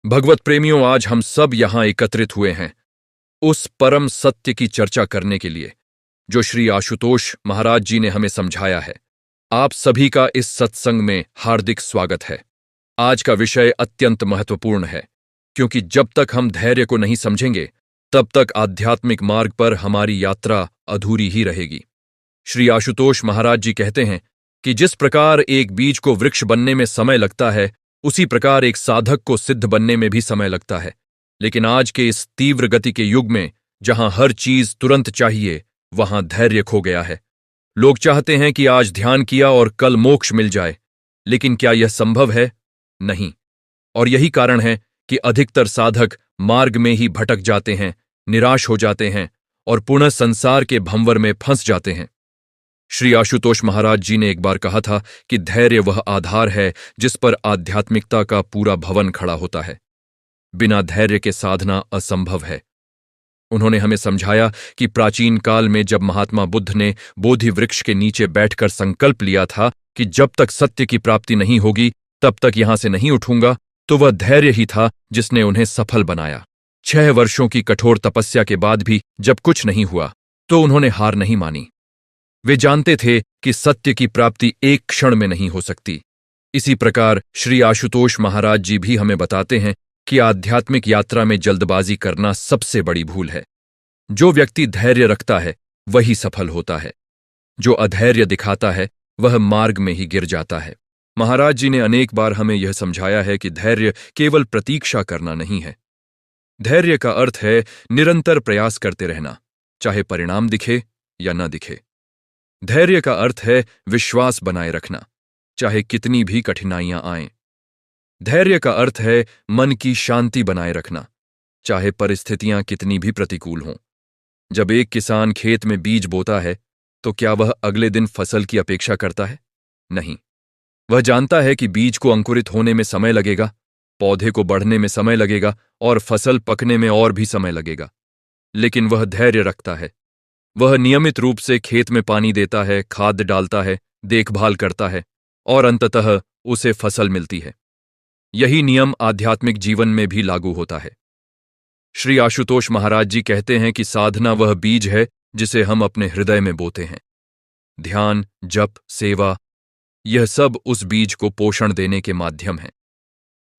भगवत प्रेमियों, आज हम सब यहां एकत्रित हुए हैं उस परम सत्य की चर्चा करने के लिए जो श्री आशुतोष महाराज जी ने हमें समझाया है। आप सभी का इस सत्संग में हार्दिक स्वागत है। आज का विषय अत्यंत महत्वपूर्ण है, क्योंकि जब तक हम धैर्य को नहीं समझेंगे तब तक आध्यात्मिक मार्ग पर हमारी यात्रा अधूरी ही रहेगी। श्री आशुतोष महाराज जी कहते हैं कि जिस प्रकार एक बीज को वृक्ष बनने में समय लगता है, उसी प्रकार एक साधक को सिद्ध बनने में भी समय लगता है। लेकिन आज के इस तीव्र गति के युग में जहां हर चीज तुरंत चाहिए, वहां धैर्य खो गया है। लोग चाहते हैं कि आज ध्यान किया और कल मोक्ष मिल जाए, लेकिन क्या यह संभव है? नहीं। और यही कारण है कि अधिकतर साधक मार्ग में ही भटक जाते हैं, निराश हो जाते हैं और पुनः संसार के भंवर में फंस जाते हैं। श्री आशुतोष महाराज जी ने एक बार कहा था कि धैर्य वह आधार है जिस पर आध्यात्मिकता का पूरा भवन खड़ा होता है। बिना धैर्य के साधना असंभव है। उन्होंने हमें समझाया कि प्राचीन काल में जब महात्मा बुद्ध ने बोधि वृक्ष के नीचे बैठकर संकल्प लिया था कि जब तक सत्य की प्राप्ति नहीं होगी तब तक यहां से नहीं उठूंगा, तो वह धैर्य ही था जिसने उन्हें सफल बनाया। 6 वर्षों की कठोर तपस्या के बाद भी जब कुछ नहीं हुआ तो उन्होंने हार नहीं मानी। वे जानते थे कि सत्य की प्राप्ति एक क्षण में नहीं हो सकती। इसी प्रकार श्री आशुतोष महाराज जी भी हमें बताते हैं कि आध्यात्मिक यात्रा में जल्दबाजी करना सबसे बड़ी भूल है। जो व्यक्ति धैर्य रखता है वही सफल होता है। जो अधैर्य दिखाता है वह मार्ग में ही गिर जाता है। महाराज जी ने अनेक बार हमें यह समझाया है कि धैर्य केवल प्रतीक्षा करना नहीं है। धैर्य का अर्थ है निरंतर प्रयास करते रहना, चाहे परिणाम दिखे या न दिखे। धैर्य का अर्थ है विश्वास बनाए रखना, चाहे कितनी भी कठिनाइयां आएं। धैर्य का अर्थ है मन की शांति बनाए रखना, चाहे परिस्थितियां कितनी भी प्रतिकूल हों। जब एक किसान खेत में बीज बोता है तो क्या वह अगले दिन फसल की अपेक्षा करता है? नहीं। वह जानता है कि बीज को अंकुरित होने में समय लगेगा, पौधे को बढ़ने में समय लगेगा और फसल पकने में और भी समय लगेगा। लेकिन वह धैर्य रखता है। वह नियमित रूप से खेत में पानी देता है, खाद डालता है, देखभाल करता है और अंततः उसे फसल मिलती है। यही नियम आध्यात्मिक जीवन में भी लागू होता है। श्री आशुतोष महाराज जी कहते हैं कि साधना वह बीज है जिसे हम अपने हृदय में बोते हैं। ध्यान, जप, सेवा, यह सब उस बीज को पोषण देने के माध्यम हैं।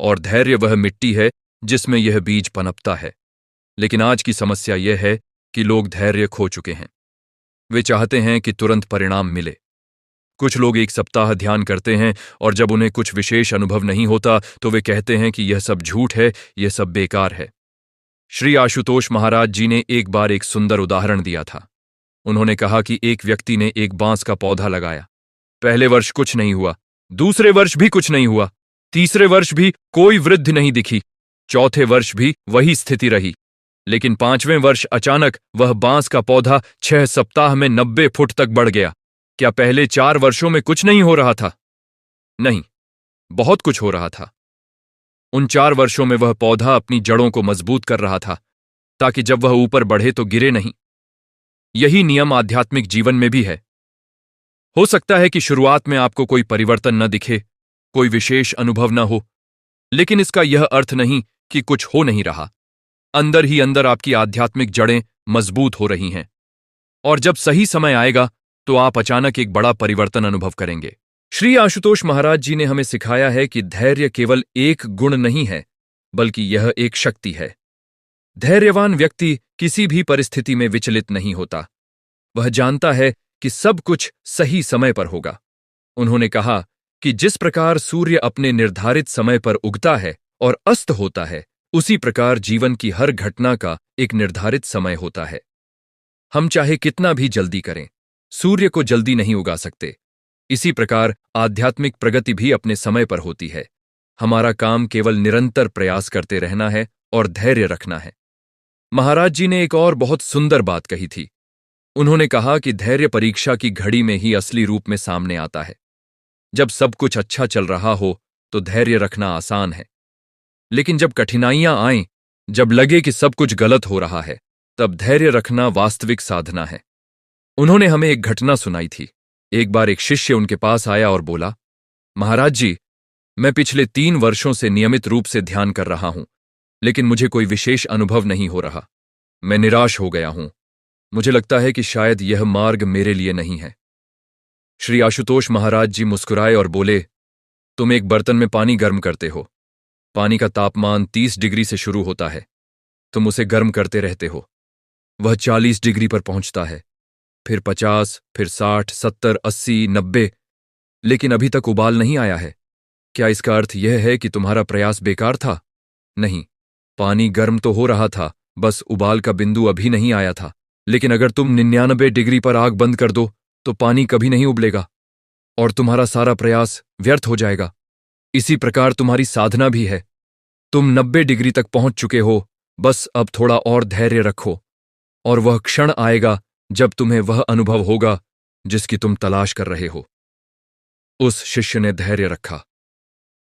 और धैर्य वह मिट्टी है जिसमें यह बीज पनपता है। लेकिन आज की समस्या यह है कि लोग धैर्य खो चुके हैं। वे चाहते हैं कि तुरंत परिणाम मिले। कुछ लोग एक सप्ताह ध्यान करते हैं और जब उन्हें कुछ विशेष अनुभव नहीं होता तो वे कहते हैं कि यह सब झूठ है, यह सब बेकार है। श्री आशुतोष महाराज जी ने एक बार एक सुंदर उदाहरण दिया था। उन्होंने कहा कि एक व्यक्ति ने एक बांस का पौधा लगाया। पहले वर्ष कुछ नहीं हुआ, दूसरे वर्ष भी कुछ नहीं हुआ, तीसरे वर्ष भी कोई वृद्धि नहीं दिखी, चौथे वर्ष भी वही स्थिति रही। लेकिन 5वें वर्ष अचानक वह बांस का पौधा 6 सप्ताह में 90 फुट तक बढ़ गया। क्या पहले 4 वर्षों में कुछ नहीं हो रहा था? नहीं, बहुत कुछ हो रहा था। उन 4 वर्षों में वह पौधा अपनी जड़ों को मजबूत कर रहा था, ताकि जब वह ऊपर बढ़े तो गिरे नहीं। यही नियम आध्यात्मिक जीवन में भी है। हो सकता है कि शुरुआत में आपको कोई परिवर्तन न दिखे, कोई विशेष अनुभव न हो, लेकिन इसका यह अर्थ नहीं कि कुछ हो नहीं रहा। अंदर ही अंदर आपकी आध्यात्मिक जड़ें मजबूत हो रही हैं, और जब सही समय आएगा तो आप अचानक एक बड़ा परिवर्तन अनुभव करेंगे। श्री आशुतोष महाराज जी ने हमें सिखाया है कि धैर्य केवल एक गुण नहीं है, बल्कि यह एक शक्ति है। धैर्यवान व्यक्ति किसी भी परिस्थिति में विचलित नहीं होता। वह जानता है कि सब कुछ सही समय पर होगा। उन्होंने कहा कि जिस प्रकार सूर्य अपने निर्धारित समय पर उगता है और अस्त होता है, उसी प्रकार जीवन की हर घटना का एक निर्धारित समय होता है। हम चाहे कितना भी जल्दी करें, सूर्य को जल्दी नहीं उगा सकते। इसी प्रकार आध्यात्मिक प्रगति भी अपने समय पर होती है। हमारा काम केवल निरंतर प्रयास करते रहना है और धैर्य रखना है। महाराज जी ने एक और बहुत सुंदर बात कही थी। उन्होंने कहा कि धैर्य परीक्षा की घड़ी में ही असली रूप में सामने आता है। जब सब कुछ अच्छा चल रहा हो तो धैर्य रखना आसान है, लेकिन जब कठिनाइयां आएं, जब लगे कि सब कुछ गलत हो रहा है, तब धैर्य रखना वास्तविक साधना है। उन्होंने हमें एक घटना सुनाई थी। एक बार एक शिष्य उनके पास आया और बोला, महाराज जी, मैं पिछले 3 वर्षों से नियमित रूप से ध्यान कर रहा हूं, लेकिन मुझे कोई विशेष अनुभव नहीं हो रहा। मैं निराश हो गया हूं। मुझे लगता है कि शायद यह मार्ग मेरे लिए नहीं है। श्री आशुतोष महाराज जी मुस्कुराए और बोले, तुम एक बर्तन में पानी गर्म करते हो। पानी का तापमान 30 डिग्री से शुरू होता है। तुम उसे गर्म करते रहते हो। वह 40 डिग्री पर पहुंचता है, फिर 50, फिर 60, 70, 80, 90, लेकिन अभी तक उबाल नहीं आया है। क्या इसका अर्थ यह है कि तुम्हारा प्रयास बेकार था? नहीं, पानी गर्म तो हो रहा था, बस उबाल का बिंदु अभी नहीं आया था। लेकिन अगर तुम 99 डिग्री पर आग बंद कर दो तो पानी कभी नहीं उबलेगा और तुम्हारा सारा प्रयास व्यर्थ हो जाएगा। इसी प्रकार तुम्हारी साधना भी है। तुम 90 डिग्री तक पहुंच चुके हो, बस अब थोड़ा और धैर्य रखो और वह क्षण आएगा जब तुम्हें वह अनुभव होगा जिसकी तुम तलाश कर रहे हो। उस शिष्य ने धैर्य रखा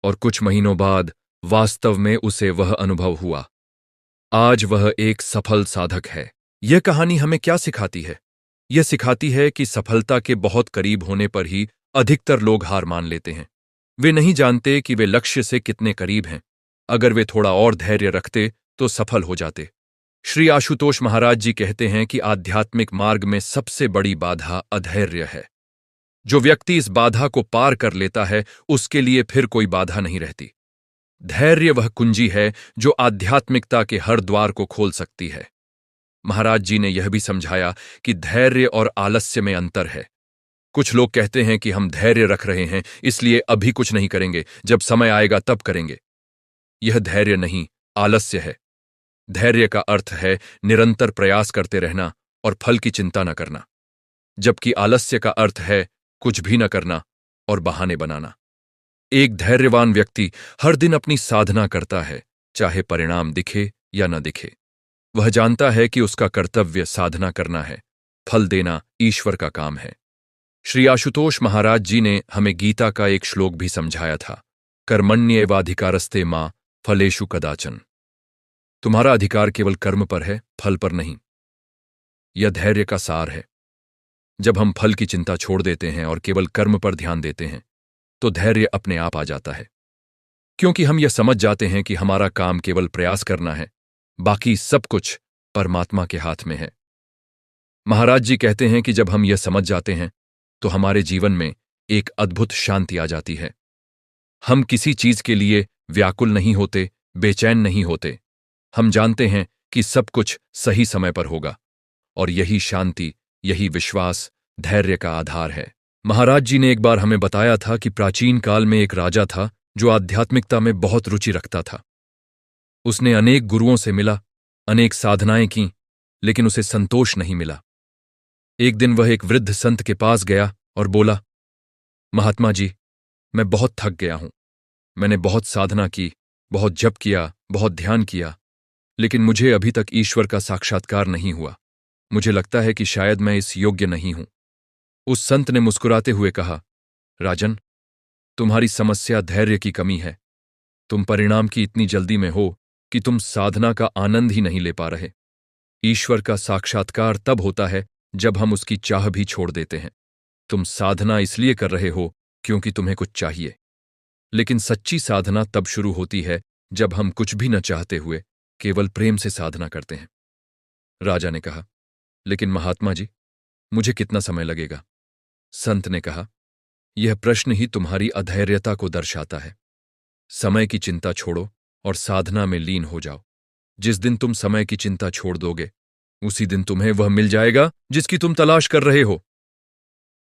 और कुछ महीनों बाद वास्तव में उसे वह अनुभव हुआ। आज वह एक सफल साधक है। यह कहानी हमें क्या सिखाती है? यह सिखाती है कि सफलता के बहुत करीब होने पर ही अधिकतर लोग हार मान लेते हैं। वे नहीं जानते कि वे लक्ष्य से कितने करीब हैं। अगर वे थोड़ा और धैर्य रखते तो सफल हो जाते। श्री आशुतोष महाराज जी कहते हैं कि आध्यात्मिक मार्ग में सबसे बड़ी बाधा अधैर्य है। जो व्यक्ति इस बाधा को पार कर लेता है, उसके लिए फिर कोई बाधा नहीं रहती। धैर्य वह कुंजी है जो आध्यात्मिकता के हर द्वार को खोल सकती है। महाराज जी ने यह भी समझाया कि धैर्य और आलस्य में अंतर है। कुछ लोग कहते हैं कि हम धैर्य रख रहे हैं, इसलिए अभी कुछ नहीं करेंगे, जब समय आएगा तब करेंगे। यह धैर्य नहीं, आलस्य है। धैर्य का अर्थ है निरंतर प्रयास करते रहना और फल की चिंता न करना, जबकि आलस्य का अर्थ है कुछ भी न करना और बहाने बनाना। एक धैर्यवान व्यक्ति हर दिन अपनी साधना करता है, चाहे परिणाम दिखे या न दिखे। वह जानता है कि उसका कर्तव्य साधना करना है, फल देना ईश्वर का काम है। श्री आशुतोष महाराज जी ने हमें गीता का एक श्लोक भी समझाया था, कर्मण्येवाधिकारस्ते मां फलेषु कदाचन। तुम्हारा अधिकार केवल कर्म पर है, फल पर नहीं। यह धैर्य का सार है। जब हम फल की चिंता छोड़ देते हैं और केवल कर्म पर ध्यान देते हैं तो धैर्य अपने आप आ जाता है, क्योंकि हम यह समझ जाते हैं कि हमारा काम केवल प्रयास करना है, बाकी सब कुछ परमात्मा के हाथ में है। महाराज जी कहते हैं कि जब हम यह समझ जाते हैं तो हमारे जीवन में एक अद्भुत शांति आ जाती है। हम किसी चीज के लिए व्याकुल नहीं होते, बेचैन नहीं होते। हम जानते हैं कि सब कुछ सही समय पर होगा और यही शांति, यही विश्वास धैर्य का आधार है। महाराज जी ने एक बार हमें बताया था कि प्राचीन काल में एक राजा था जो आध्यात्मिकता में बहुत रुचि रखता था। उसने अनेक गुरुओं से मिला, अनेक साधनाएं की, लेकिन उसे संतोष नहीं मिला। एक दिन वह एक वृद्ध संत के पास गया और बोला, महात्मा जी, मैं बहुत थक गया हूं। मैंने बहुत साधना की, बहुत जप किया, बहुत ध्यान किया, लेकिन मुझे अभी तक ईश्वर का साक्षात्कार नहीं हुआ। मुझे लगता है कि शायद मैं इस योग्य नहीं हूं। उस संत ने मुस्कुराते हुए कहा, राजन, तुम्हारी समस्या धैर्य की कमी है। तुम परिणाम की इतनी जल्दी में हो कि तुम साधना का आनंद ही नहीं ले पा रहे। ईश्वर का साक्षात्कार तब होता है जब हम उसकी चाह भी छोड़ देते हैं। तुम साधना इसलिए कर रहे हो क्योंकि तुम्हें कुछ चाहिए, लेकिन सच्ची साधना तब शुरू होती है जब हम कुछ भी न चाहते हुए केवल प्रेम से साधना करते हैं। राजा ने कहा, लेकिन महात्मा जी, मुझे कितना समय लगेगा? संत ने कहा, यह प्रश्न ही तुम्हारी अधैर्यता को दर्शाता है। समय की चिंता छोड़ो और साधना में लीन हो जाओ। जिस दिन तुम समय की चिंता छोड़ दोगे, उसी दिन तुम्हें वह मिल जाएगा जिसकी तुम तलाश कर रहे हो।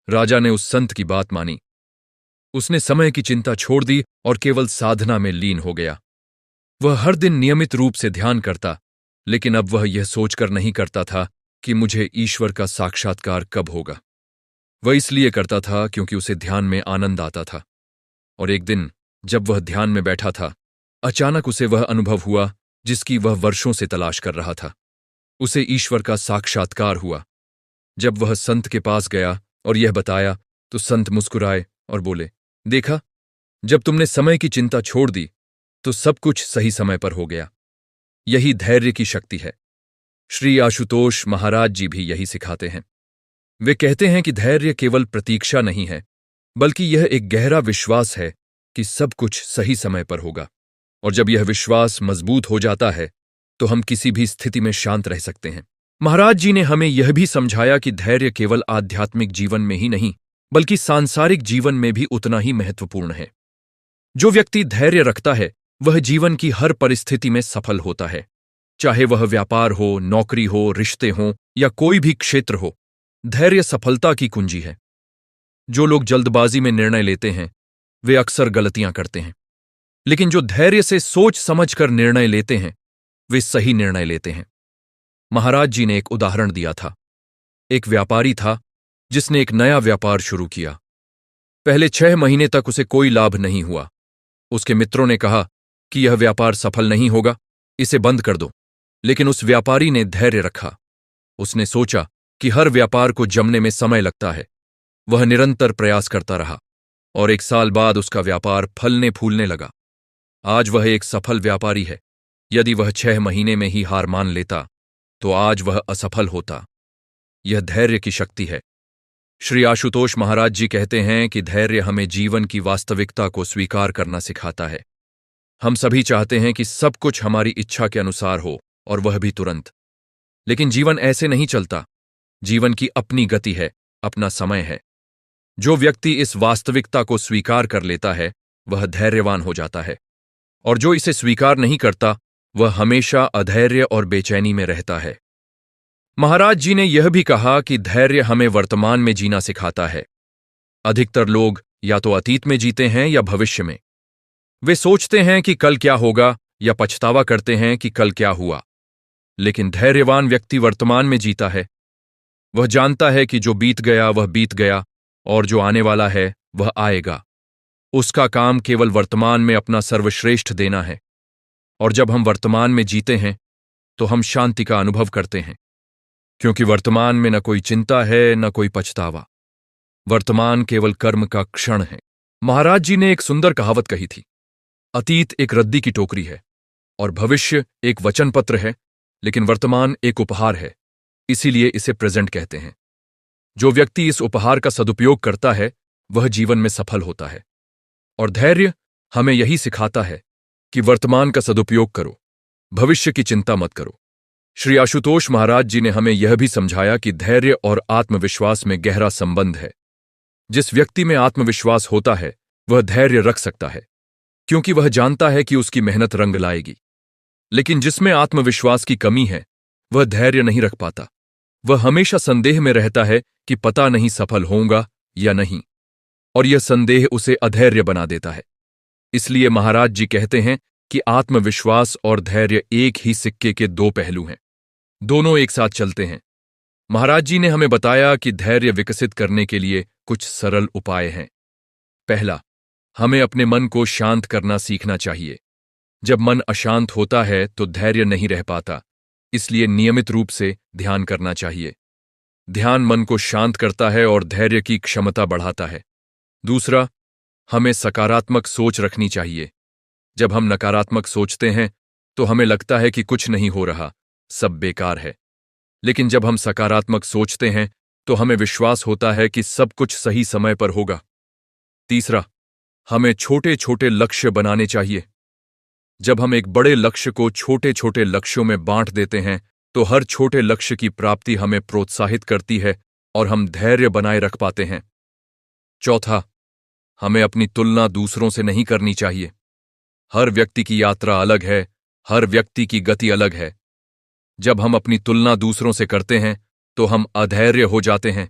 राजा ने उस संत की बात मानी। उसने समय की चिंता छोड़ दी और केवल साधना में लीन हो गया। वह हर दिन नियमित रूप से ध्यान करता, लेकिन अब वह यह सोचकर नहीं करता था कि मुझे ईश्वर का साक्षात्कार कब होगा। वह इसलिए करता था क्योंकि उसे ध्यान में आनंद आता था। और एक दिन जब वह ध्यान में बैठा था, अचानक उसे वह अनुभव हुआ जिसकी वह वर्षों से तलाश कर रहा था। उसे ईश्वर का साक्षात्कार हुआ। जब वह संत के पास गया और यह बताया तो संत मुस्कुराए और बोले, देखा, जब तुमने समय की चिंता छोड़ दी तो सब कुछ सही समय पर हो गया। यही धैर्य की शक्ति है। श्री आशुतोष महाराज जी भी यही सिखाते हैं। वे कहते हैं कि धैर्य केवल प्रतीक्षा नहीं है, बल्कि यह एक गहरा विश्वास है कि सब कुछ सही समय पर होगा, और जब यह विश्वास मजबूत हो जाता है तो हम किसी भी स्थिति में शांत रह सकते हैं। महाराज जी ने हमें यह भी समझाया कि धैर्य केवल आध्यात्मिक जीवन में ही नहीं बल्कि सांसारिक जीवन में भी उतना ही महत्वपूर्ण है। जो व्यक्ति धैर्य रखता है वह जीवन की हर परिस्थिति में सफल होता है, चाहे वह व्यापार हो, नौकरी हो, रिश्ते हों या कोई भी क्षेत्र हो। धैर्य सफलता की कुंजी है। जो लोग जल्दबाजी में निर्णय लेते हैं वे अक्सर गलतियां करते हैं, लेकिन जो धैर्य से सोच समझकर निर्णय लेते हैं वे सही निर्णय लेते हैं। महाराज जी ने एक उदाहरण दिया था। एक व्यापारी था जिसने एक नया व्यापार शुरू किया। पहले 6 महीने तक उसे कोई लाभ नहीं हुआ। उसके मित्रों ने कहा कि यह व्यापार सफल नहीं होगा, इसे बंद कर दो। लेकिन उस व्यापारी ने धैर्य रखा। उसने सोचा कि हर व्यापार को जमने में समय लगता है। वह निरंतर प्रयास करता रहा और 1 साल बाद उसका व्यापार फलने फूलने लगा। आज वह एक सफल व्यापारी है। यदि वह 6 महीने में ही हार मान लेता तो आज वह असफल होता। यह धैर्य की शक्ति है। श्री आशुतोष महाराज जी कहते हैं कि धैर्य हमें जीवन की वास्तविकता को स्वीकार करना सिखाता है। हम सभी चाहते हैं कि सब कुछ हमारी इच्छा के अनुसार हो और वह भी तुरंत, लेकिन जीवन ऐसे नहीं चलता। जीवन की अपनी गति है, अपना समय है। जो व्यक्ति इस वास्तविकता को स्वीकार कर लेता है वह धैर्यवान हो जाता है, और जो इसे स्वीकार नहीं करता वह हमेशा अधैर्य और बेचैनी में रहता है। महाराज जी ने यह भी कहा कि धैर्य हमें वर्तमान में जीना सिखाता है। अधिकतर लोग या तो अतीत में जीते हैं या भविष्य में। वे सोचते हैं कि कल क्या होगा या पछतावा करते हैं कि कल क्या हुआ। लेकिन धैर्यवान व्यक्ति वर्तमान में जीता है। वह जानता है कि जो बीत गया वह बीत गया और जो आने वाला है वह आएगा। उसका काम केवल वर्तमान में अपना सर्वश्रेष्ठ देना है। और जब हम वर्तमान में जीते हैं तो हम शांति का अनुभव करते हैं, क्योंकि वर्तमान में न कोई चिंता है न कोई पछतावा। वर्तमान केवल कर्म का क्षण है। महाराज जी ने एक सुंदर कहावत कही थी, अतीत एक रद्दी की टोकरी है और भविष्य एक वचन पत्र है, लेकिन वर्तमान एक उपहार है, इसीलिए इसे प्रेजेंट कहते हैं। जो व्यक्ति इस उपहार का सदुपयोग करता है वह जीवन में सफल होता है। और धैर्य हमें यही सिखाता है कि वर्तमान का सदुपयोग करो, भविष्य की चिंता मत करो। श्री आशुतोष महाराज जी ने हमें यह भी समझाया कि धैर्य और आत्मविश्वास में गहरा संबंध है। जिस व्यक्ति में आत्मविश्वास होता है वह धैर्य रख सकता है, क्योंकि वह जानता है कि उसकी मेहनत रंग लाएगी। लेकिन जिसमें आत्मविश्वास की कमी है वह धैर्य नहीं रख पाता। वह हमेशा संदेह में रहता है कि पता नहीं सफल होऊंगा या नहीं, और यह संदेह उसे अधैर्य बना देता है। इसलिए महाराज जी कहते हैं कि आत्मविश्वास और धैर्य एक ही सिक्के के 2 पहलू हैं, दोनों एक साथ चलते हैं। महाराज जी ने हमें बताया कि धैर्य विकसित करने के लिए कुछ सरल उपाय हैं। पहला, हमें अपने मन को शांत करना सीखना चाहिए। जब मन अशांत होता है तो धैर्य नहीं रह पाता, इसलिए नियमित रूप से ध्यान करना चाहिए। ध्यान मन को शांत करता है और धैर्य की क्षमता बढ़ाता है। दूसरा, हमें सकारात्मक सोच रखनी चाहिए। जब हम नकारात्मक सोचते हैं तो हमें लगता है कि कुछ नहीं हो रहा, सब बेकार है। लेकिन जब हम सकारात्मक सोचते हैं तो हमें विश्वास होता है कि सब कुछ सही समय पर होगा। तीसरा, हमें छोटे छोटे लक्ष्य बनाने चाहिए। जब हम एक बड़े लक्ष्य को छोटे छोटे लक्ष्यों में बांट देते हैं तो हर छोटे लक्ष्य की प्राप्ति हमें प्रोत्साहित करती है और हम धैर्य बनाए रख पाते हैं। चौथा, हमें अपनी तुलना दूसरों से नहीं करनी चाहिए। हर व्यक्ति की यात्रा अलग है, हर व्यक्ति की गति अलग है। जब हम अपनी तुलना दूसरों से करते हैं तो हम अधैर्य हो जाते हैं।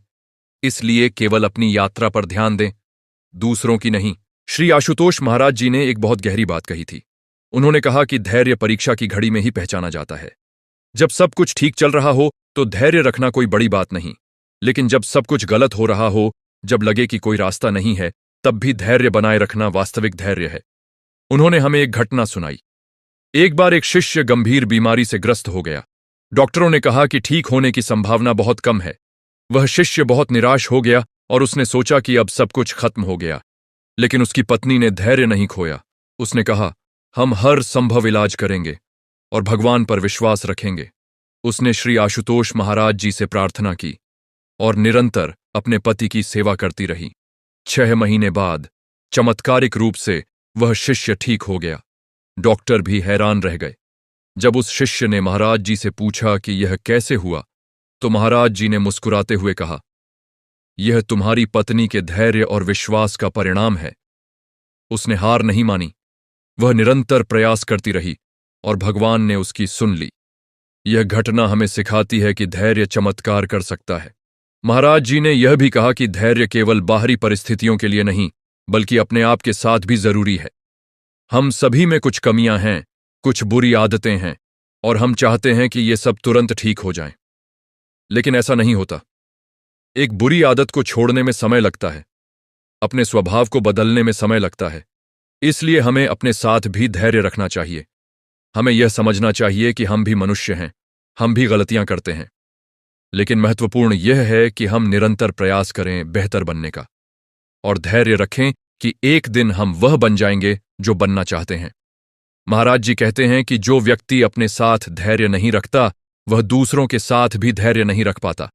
इसलिए केवल अपनी यात्रा पर ध्यान दें, दूसरों की नहीं। श्री आशुतोष महाराज जी ने एक बहुत गहरी बात कही थी। उन्होंने कहा कि धैर्य परीक्षा की घड़ी में ही पहचाना जाता है। जब सब कुछ ठीक चल रहा हो तो धैर्य रखना कोई बड़ी बात नहीं, लेकिन जब सब कुछ गलत हो रहा हो, जब लगे कि कोई रास्ता नहीं है, तब भी धैर्य बनाए रखना वास्तविक धैर्य है। उन्होंने हमें एक घटना सुनाई। एक बार एक शिष्य गंभीर बीमारी से ग्रस्त हो गया। डॉक्टरों ने कहा कि ठीक होने की संभावना बहुत कम है। वह शिष्य बहुत निराश हो गया और उसने सोचा कि अब सब कुछ खत्म हो गया। लेकिन उसकी पत्नी ने धैर्य नहीं खोया। उसने कहा, हम हर संभव इलाज करेंगे और भगवान पर विश्वास रखेंगे। उसने श्री आशुतोष महाराज जी से प्रार्थना की और निरंतर अपने पति की सेवा करती रही। 6 महीने बाद चमत्कारिक रूप से वह शिष्य ठीक हो गया। डॉक्टर भी हैरान रह गए। जब उस शिष्य ने महाराज जी से पूछा कि यह कैसे हुआ, तो महाराज जी ने मुस्कुराते हुए कहा, यह तुम्हारी पत्नी के धैर्य और विश्वास का परिणाम है। उसने हार नहीं मानी, वह निरंतर प्रयास करती रही और भगवान ने उसकी सुन ली। यह घटना हमें सिखाती है कि धैर्य चमत्कार कर सकता है। महाराज जी ने यह भी कहा कि धैर्य केवल बाहरी परिस्थितियों के लिए नहीं, बल्कि अपने आप के साथ भी जरूरी है। हम सभी में कुछ कमियां हैं, कुछ बुरी आदतें हैं, और हम चाहते हैं कि ये सब तुरंत ठीक हो जाएं। लेकिन ऐसा नहीं होता। एक बुरी आदत को छोड़ने में समय लगता है, अपने स्वभाव को बदलने में समय लगता है। इसलिए हमें अपने साथ भी धैर्य रखना चाहिए। हमें यह समझना चाहिए कि हम भी मनुष्य हैं, हम भी गलतियां करते हैं। लेकिन महत्वपूर्ण यह है कि हम निरंतर प्रयास करें बेहतर बनने का, और धैर्य रखें कि एक दिन हम वह बन जाएंगे जो बनना चाहते हैं। महाराज जी कहते हैं कि जो व्यक्ति अपने साथ धैर्य नहीं रखता, वह दूसरों के साथ भी धैर्य नहीं रख पाता।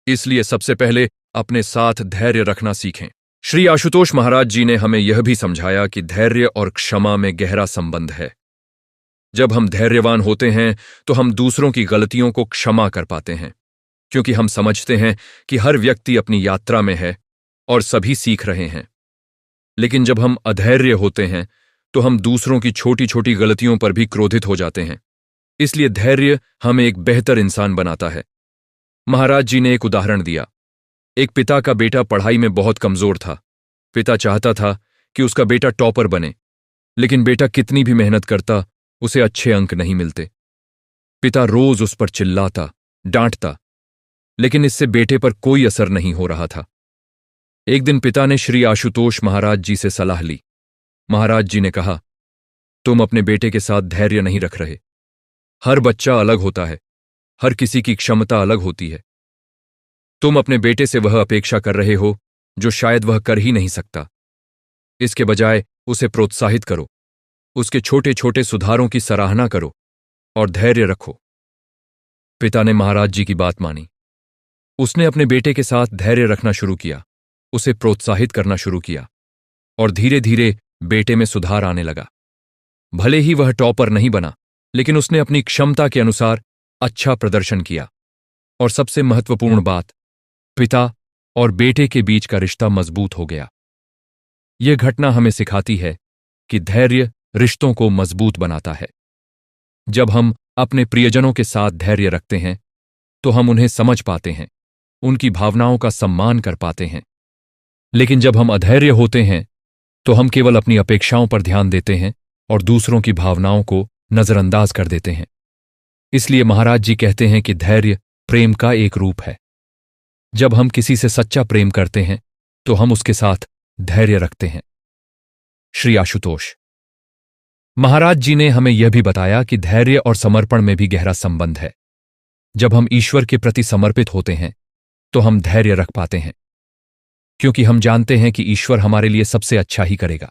इसलिए सबसे पहले अपने साथ धैर्य रखना सीखें। श्री आशुतोष महाराज जी ने हमें यह भी समझाया कि धैर्य और क्षमा में गहरा संबंध है। जब हम धैर्यवान होते हैं तो हम दूसरों की गलतियों को क्षमा कर पाते हैं, क्योंकि हम समझते हैं कि हर व्यक्ति अपनी यात्रा में है और सभी सीख रहे हैं। लेकिन जब हम अधैर्य होते हैं तो हम दूसरों की छोटी छोटी गलतियों पर भी क्रोधित हो जाते हैं। इसलिए धैर्य हमें एक बेहतर इंसान बनाता है। महाराज जी ने एक उदाहरण दिया। एक पिता का बेटा पढ़ाई में बहुत कमजोर था। पिता चाहता था कि उसका बेटा टॉपर बने, लेकिन बेटा कितनी भी मेहनत करता, उसे अच्छे अंक नहीं मिलते। पिता रोज उस पर चिल्लाता, डांटता, लेकिन इससे बेटे पर कोई असर नहीं हो रहा था। एक दिन पिता ने श्री आशुतोष महाराज जी से सलाह ली। महाराज जी ने कहा, तुम अपने बेटे के साथ धैर्य नहीं रख रहे। हर बच्चा अलग होता है, हर किसी की क्षमता अलग होती है। तुम अपने बेटे से वह अपेक्षा कर रहे हो जो शायद वह कर ही नहीं सकता। इसके बजाय उसे प्रोत्साहित करो, उसके छोटे छोटे सुधारों की सराहना करो और धैर्य रखो। पिता ने महाराज जी की बात मानी। उसने अपने बेटे के साथ धैर्य रखना शुरू किया, उसे प्रोत्साहित करना शुरू किया, और धीरे धीरे बेटे में सुधार आने लगा। भले ही वह टॉपर नहीं बना, लेकिन उसने अपनी क्षमता के अनुसार अच्छा प्रदर्शन किया। और सबसे महत्वपूर्ण बात, पिता और बेटे के बीच का रिश्ता मजबूत हो गया। यह घटना हमें सिखाती है कि धैर्य रिश्तों को मजबूत बनाता है। जब हम अपने प्रियजनों के साथ धैर्य रखते हैं तो हम उन्हें समझ पाते हैं, उनकी भावनाओं का सम्मान कर पाते हैं। लेकिन जब हम अधैर्य होते हैं तो हम केवल अपनी अपेक्षाओं पर ध्यान देते हैं और दूसरों की भावनाओं को नजरअंदाज कर देते हैं। इसलिए महाराज जी कहते हैं कि धैर्य प्रेम का एक रूप है। जब हम किसी से सच्चा प्रेम करते हैं तो हम उसके साथ धैर्य रखते हैं। श्री आशुतोष महाराज जी ने हमें यह भी बताया कि धैर्य और समर्पण में भी गहरा संबंध है। जब हम ईश्वर के प्रति समर्पित होते हैं तो हम धैर्य रख पाते हैं, क्योंकि हम जानते हैं कि ईश्वर हमारे लिए सबसे अच्छा ही करेगा।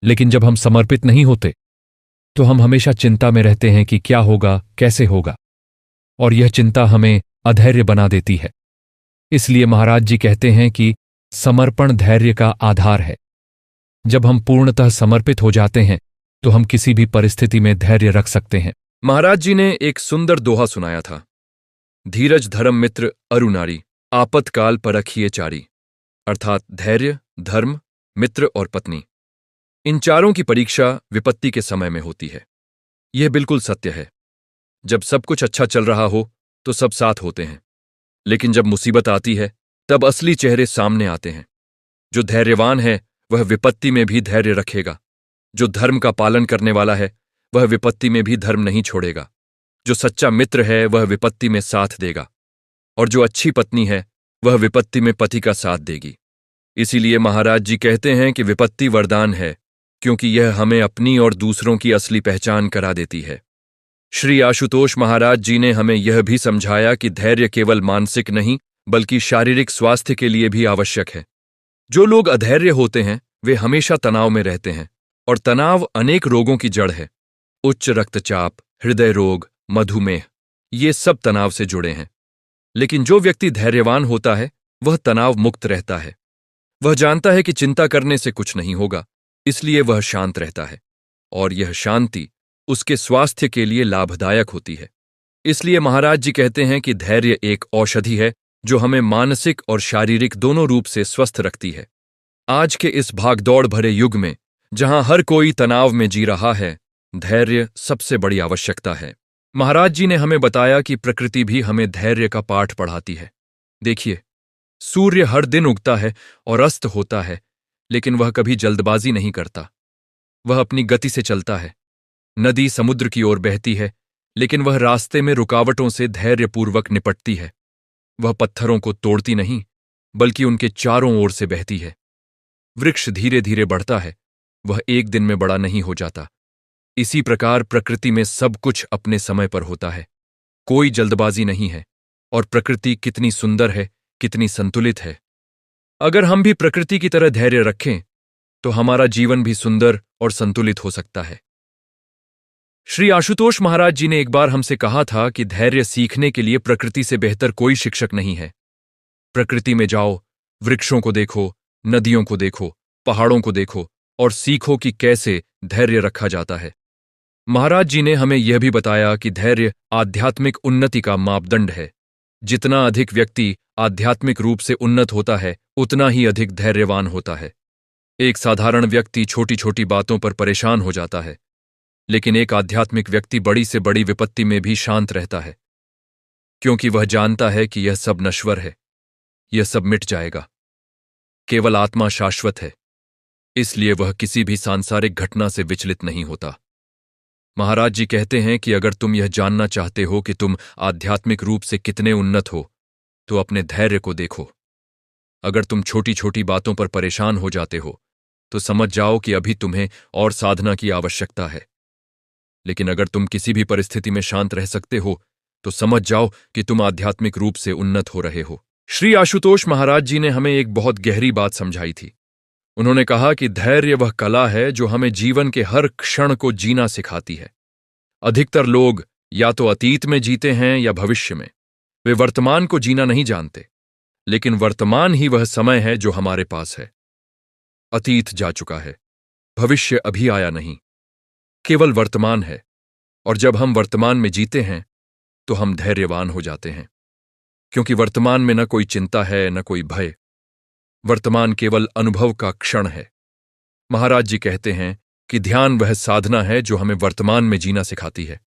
लेकिन जब हम समर्पित नहीं होते तो हम हमेशा चिंता में रहते हैं कि क्या होगा, कैसे होगा, और यह चिंता हमें अधैर्य बना देती है। इसलिए महाराज जी कहते हैं कि समर्पण धैर्य का आधार है। जब हम पूर्णतः समर्पित हो जाते हैं तो हम किसी भी परिस्थिति में धैर्य रख सकते हैं। महाराज जी ने एक सुंदर दोहा सुनाया था, धीरज धर्म मित्र अरु नारी, आपतकाल परखिए चारी। अर्थात धैर्य, धर्म, मित्र और पत्नी, इन चारों की परीक्षा विपत्ति के समय में होती है। यह बिल्कुल सत्य है। जब सब कुछ अच्छा चल रहा हो तो सब साथ होते हैं, लेकिन जब मुसीबत आती है तब असली चेहरे सामने आते हैं। जो धैर्यवान है वह विपत्ति में भी धैर्य रखेगा। जो धर्म का पालन करने वाला है वह विपत्ति में भी धर्म नहीं छोड़ेगा। जो सच्चा मित्र है वह विपत्ति में साथ देगा, और जो अच्छी पत्नी है वह विपत्ति में पति का साथ देगी। इसीलिए महाराज जी कहते हैं कि विपत्ति वरदान है, क्योंकि यह हमें अपनी और दूसरों की असली पहचान करा देती है। श्री आशुतोष महाराज जी ने हमें यह भी समझाया कि धैर्य केवल मानसिक नहीं बल्कि शारीरिक स्वास्थ्य के लिए भी आवश्यक है। जो लोग अधैर्य होते हैं वे हमेशा तनाव में रहते हैं, और तनाव अनेक रोगों की जड़ है। उच्च रक्तचाप, हृदय रोग, मधुमेह, ये सब तनाव से जुड़े हैं। लेकिन जो व्यक्ति धैर्यवान होता है वह तनाव मुक्त रहता है। वह जानता है कि चिंता करने से कुछ नहीं होगा, इसलिए वह शांत रहता है, और यह शांति उसके स्वास्थ्य के लिए लाभदायक होती है। इसलिए महाराज जी कहते हैं कि धैर्य एक औषधि है जो हमें मानसिक और शारीरिक दोनों रूप से स्वस्थ रखती है। आज के इस भागदौड़ भरे युग में, जहां हर कोई तनाव में जी रहा है, धैर्य सबसे बड़ी आवश्यकता है। महाराज जी ने हमें बताया कि प्रकृति भी हमें धैर्य का पाठ पढ़ाती है। देखिए, सूर्य हर दिन उगता है और अस्त होता है, लेकिन वह कभी जल्दबाजी नहीं करता। वह अपनी गति से चलता है। नदी समुद्र की ओर बहती है, लेकिन वह रास्ते में रुकावटों से धैर्यपूर्वक निपटती है। वह पत्थरों को तोड़ती नहीं, बल्कि उनके चारों ओर से बहती है। वृक्ष धीरे धीरे बढ़ता है, वह एक दिन में बड़ा नहीं हो जाता। इसी प्रकार प्रकृति में सब कुछ अपने समय पर होता है। कोई जल्दबाजी नहीं है, और प्रकृति कितनी सुंदर है, कितनी संतुलित है। अगर हम भी प्रकृति की तरह धैर्य रखें, तो हमारा जीवन भी सुंदर और संतुलित हो सकता है। श्री आशुतोष महाराज जी ने एक बार हमसे कहा था कि धैर्य सीखने के लिए प्रकृति से बेहतर कोई शिक्षक नहीं है। प्रकृति में जाओ, वृक्षों को देखो, नदियों को देखो, पहाड़ों को देखो और सीखो कि कैसे धैर्य रखा जाता है। महाराज जी ने हमें यह भी बताया कि धैर्य आध्यात्मिक उन्नति का मापदंड है। जितना अधिक व्यक्ति आध्यात्मिक रूप से उन्नत होता है, उतना ही अधिक धैर्यवान होता है। एक साधारण व्यक्ति छोटी छोटी बातों पर परेशान हो जाता है, लेकिन एक आध्यात्मिक व्यक्ति बड़ी से बड़ी विपत्ति में भी शांत रहता है, क्योंकि वह जानता है कि यह सब नश्वर है, यह सब मिट जाएगा। केवल आत्मा शाश्वत है, इसलिए वह किसी भी सांसारिक घटना से विचलित नहीं होता। महाराज जी कहते हैं कि अगर तुम यह जानना चाहते हो कि तुम आध्यात्मिक रूप से कितने उन्नत हो, तो अपने धैर्य को देखो। अगर तुम छोटी छोटी बातों पर परेशान हो जाते हो, तो समझ जाओ कि अभी तुम्हें और साधना की आवश्यकता है। लेकिन अगर तुम किसी भी परिस्थिति में शांत रह सकते हो, तो समझ जाओ कि तुम आध्यात्मिक रूप से उन्नत हो रहे हो। श्री आशुतोष महाराज जी ने हमें एक बहुत गहरी बात समझाई थी। उन्होंने कहा कि धैर्य वह कला है जो हमें जीवन के हर क्षण को जीना सिखाती है। अधिकतर लोग या तो अतीत में जीते हैं या भविष्य में। वे वर्तमान को जीना नहीं जानते, लेकिन वर्तमान ही वह समय है जो हमारे पास है। अतीत जा चुका है, भविष्य अभी आया नहीं, केवल वर्तमान है। और जब हम वर्तमान में जीते हैं, तो हम धैर्यवान हो जाते हैं, क्योंकि वर्तमान में न कोई चिंता है, न कोई भय। वर्तमान केवल अनुभव का क्षण है। महाराज जी कहते हैं कि ध्यान वह साधना है जो हमें वर्तमान में जीना सिखाती है,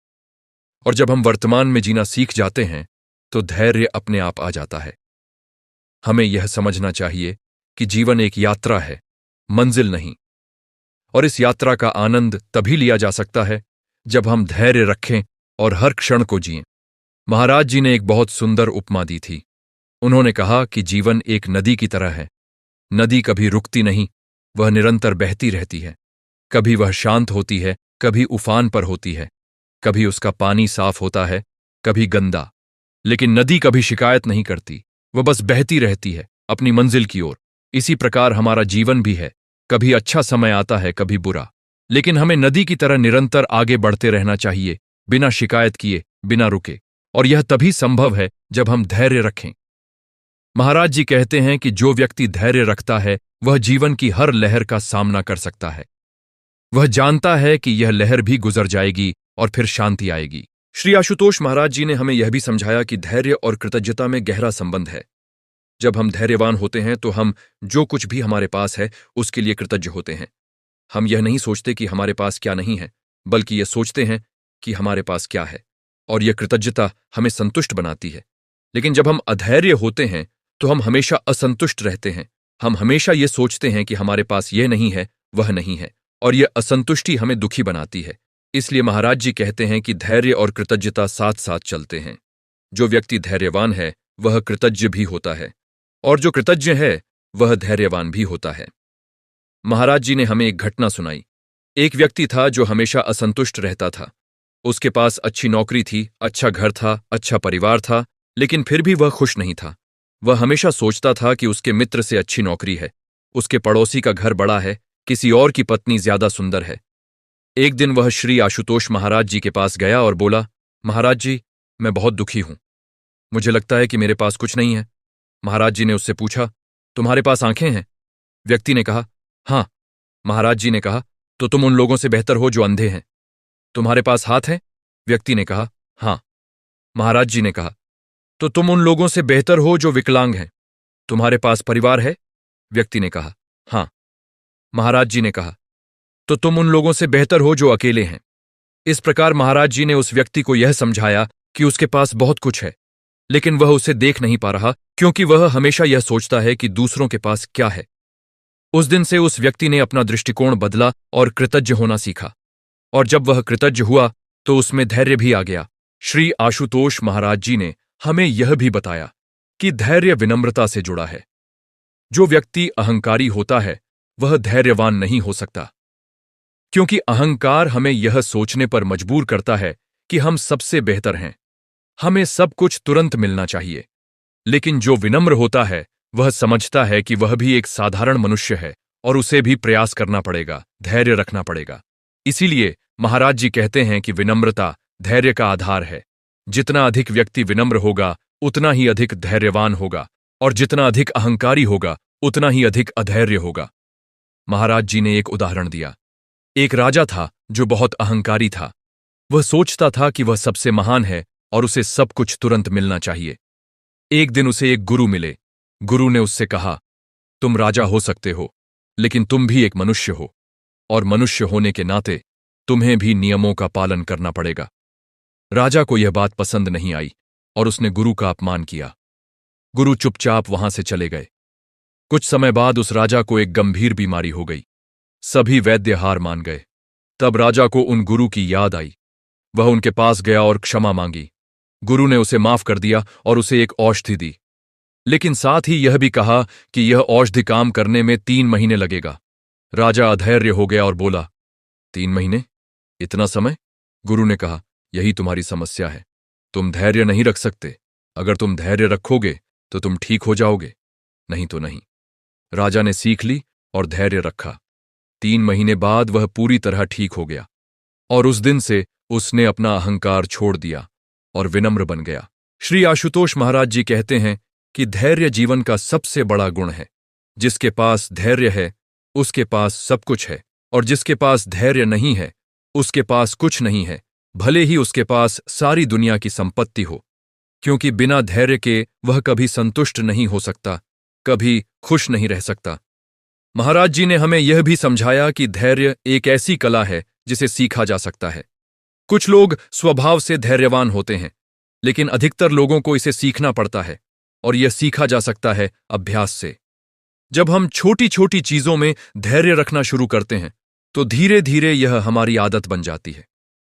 और जब हम वर्तमान में जीना सीख जाते हैं, तो धैर्य अपने आप आ जाता है। हमें यह समझना चाहिए कि जीवन एक यात्रा है, मंजिल नहीं, और इस यात्रा का आनंद तभी लिया जा सकता है जब हम धैर्य रखें और हर क्षण को जिएं। महाराज जी ने एक बहुत सुंदर उपमा दी थी। उन्होंने कहा कि जीवन एक नदी की तरह है। नदी कभी रुकती नहीं, वह निरंतर बहती रहती है। कभी वह शांत होती है, कभी उफान पर होती है, कभी उसका पानी साफ होता है, कभी गंदा, लेकिन नदी कभी शिकायत नहीं करती। वह बस बहती रहती है अपनी मंजिल की ओर। इसी प्रकार हमारा जीवन भी है। कभी अच्छा समय आता है, कभी बुरा, लेकिन हमें नदी की तरह निरंतर आगे बढ़ते रहना चाहिए, बिना शिकायत किए, बिना रुके। और यह तभी संभव है जब हम धैर्य रखें। महाराज जी कहते हैं कि जो व्यक्ति धैर्य रखता है, वह जीवन की हर लहर का सामना कर सकता है। वह जानता है कि यह लहर भी गुजर जाएगी और फिर शांति आएगी। श्री आशुतोष महाराज जी ने हमें यह भी समझाया कि धैर्य और कृतज्ञता में गहरा संबंध है। जब हम धैर्यवान होते हैं, तो हम जो कुछ भी हमारे पास है, उसके लिए कृतज्ञ होते हैं। हम यह नहीं सोचते कि हमारे पास क्या नहीं है, बल्कि यह सोचते हैं कि हमारे पास क्या है, और यह कृतज्ञता हमें संतुष्ट बनाती है। लेकिन जब हम अधैर्य होते हैं, तो हम हमेशा असंतुष्ट रहते हैं। हम हमेशा ये सोचते हैं कि हमारे पास यह नहीं है, वह नहीं है, और यह असंतुष्टि हमें दुखी बनाती है। इसलिए महाराज जी कहते हैं कि धैर्य और कृतज्ञता साथ साथ चलते हैं। जो व्यक्ति धैर्यवान है, वह कृतज्ञ भी होता है, और जो कृतज्ञ है, वह धैर्यवान भी होता है। महाराज जी ने हमें एक घटना सुनाई। एक व्यक्ति था जो हमेशा असंतुष्ट रहता था। उसके पास अच्छी नौकरी थी, अच्छा घर था, अच्छा परिवार था, लेकिन फिर भी वह खुश नहीं था। वह हमेशा सोचता था कि उसके मित्र से अच्छी नौकरी है, उसके पड़ोसी का घर बड़ा है, किसी और की पत्नी ज्यादा सुंदर है। एक दिन वह श्री आशुतोष महाराज जी के पास गया और बोला, महाराज जी, मैं बहुत दुखी हूं। मुझे लगता है कि मेरे पास कुछ नहीं है। महाराज जी ने उससे पूछा, तुम्हारे पास आंखें हैं? व्यक्ति ने कहा, हाँ। महाराज जी ने कहा, तो तुम उन लोगों से बेहतर हो जो अंधे हैं। तुम्हारे पास हाथ है? व्यक्ति ने कहा, हाँ। महाराज जी ने कहा, तो तुम उन लोगों से बेहतर हो जो विकलांग हैं। तुम्हारे पास परिवार है? व्यक्ति ने कहा, हाँ। महाराज जी ने कहा, तो तुम उन लोगों से बेहतर हो जो अकेले हैं। इस प्रकार महाराज जी ने उस व्यक्ति को यह समझाया कि उसके पास बहुत कुछ है, लेकिन वह उसे देख नहीं पा रहा, क्योंकि वह हमेशा यह सोचता है कि दूसरों के पास क्या है। उस दिन से उस व्यक्ति ने अपना दृष्टिकोण बदला और कृतज्ञ होना सीखा, और जब वह कृतज्ञ हुआ तो उसमें धैर्य भी आ गया। श्री आशुतोष महाराज जी ने हमें यह भी बताया कि धैर्य विनम्रता से जुड़ा है। जो व्यक्ति अहंकारी होता है वह धैर्यवान नहीं हो सकता, क्योंकि अहंकार हमें यह सोचने पर मजबूर करता है कि हम सबसे बेहतर हैं, हमें सब कुछ तुरंत मिलना चाहिए। लेकिन जो विनम्र होता है वह समझता है कि वह भी एक साधारण मनुष्य है और उसे भी प्रयास करना पड़ेगा, धैर्य रखना पड़ेगा। इसीलिए महाराज जी कहते हैं कि विनम्रता धैर्य का आधार है। जितना अधिक व्यक्ति विनम्र होगा उतना ही अधिक धैर्यवान होगा, और जितना अधिक अहंकारी होगा उतना ही अधिक अधैर्य होगा। महाराज जी ने एक उदाहरण दिया। एक राजा था जो बहुत अहंकारी था। वह सोचता था कि वह सबसे महान है और उसे सब कुछ तुरंत मिलना चाहिए। एक दिन उसे एक गुरु मिले। गुरु ने उससे कहा, तुम राजा हो सकते हो, लेकिन तुम भी एक मनुष्य हो, और मनुष्य होने के नाते तुम्हें भी नियमों का पालन करना पड़ेगा। राजा को यह बात पसंद नहीं आई और उसने गुरु का अपमान किया। गुरु चुपचाप वहां से चले गए। कुछ समय बाद उस राजा को एक गंभीर बीमारी हो गई। सभी वैद्य हार मान गए। तब राजा को उन गुरु की याद आई। वह उनके पास गया और क्षमा मांगी। गुरु ने उसे माफ कर दिया और उसे एक औषधि दी, लेकिन साथ ही यह भी कहा कि यह औषधि काम करने में 3 महीने लगेगा। राजा अधैर्य हो गया और बोला, 3 महीने? इतना समय? गुरु ने कहा, यही तुम्हारी समस्या है। तुम धैर्य नहीं रख सकते। अगर तुम धैर्य रखोगे तो तुम ठीक हो जाओगे, नहीं तो नहीं। राजा ने सीख ली और धैर्य रखा। 3 महीने बाद वह पूरी तरह ठीक हो गया, और उस दिन से उसने अपना अहंकार छोड़ दिया और विनम्र बन गया। श्री आशुतोष महाराज जी कहते हैं कि धैर्य जीवन का सबसे बड़ा गुण है। जिसके पास धैर्य है उसके पास सब कुछ है, और जिसके पास धैर्य नहीं है उसके पास कुछ नहीं है, भले ही उसके पास सारी दुनिया की संपत्ति हो। क्योंकि बिना धैर्य के वह कभी संतुष्ट नहीं हो सकता, कभी खुश नहीं रह सकता। महाराज जी ने हमें यह भी समझाया कि धैर्य एक ऐसी कला है जिसे सीखा जा सकता है। कुछ लोग स्वभाव से धैर्यवान होते हैं, लेकिन अधिकतर लोगों को इसे सीखना पड़ता है, और यह सीखा जा सकता है अभ्यास से। जब हम छोटी छोटी चीजों में धैर्य रखना शुरू करते हैं तो धीरे धीरे यह हमारी आदत बन जाती है।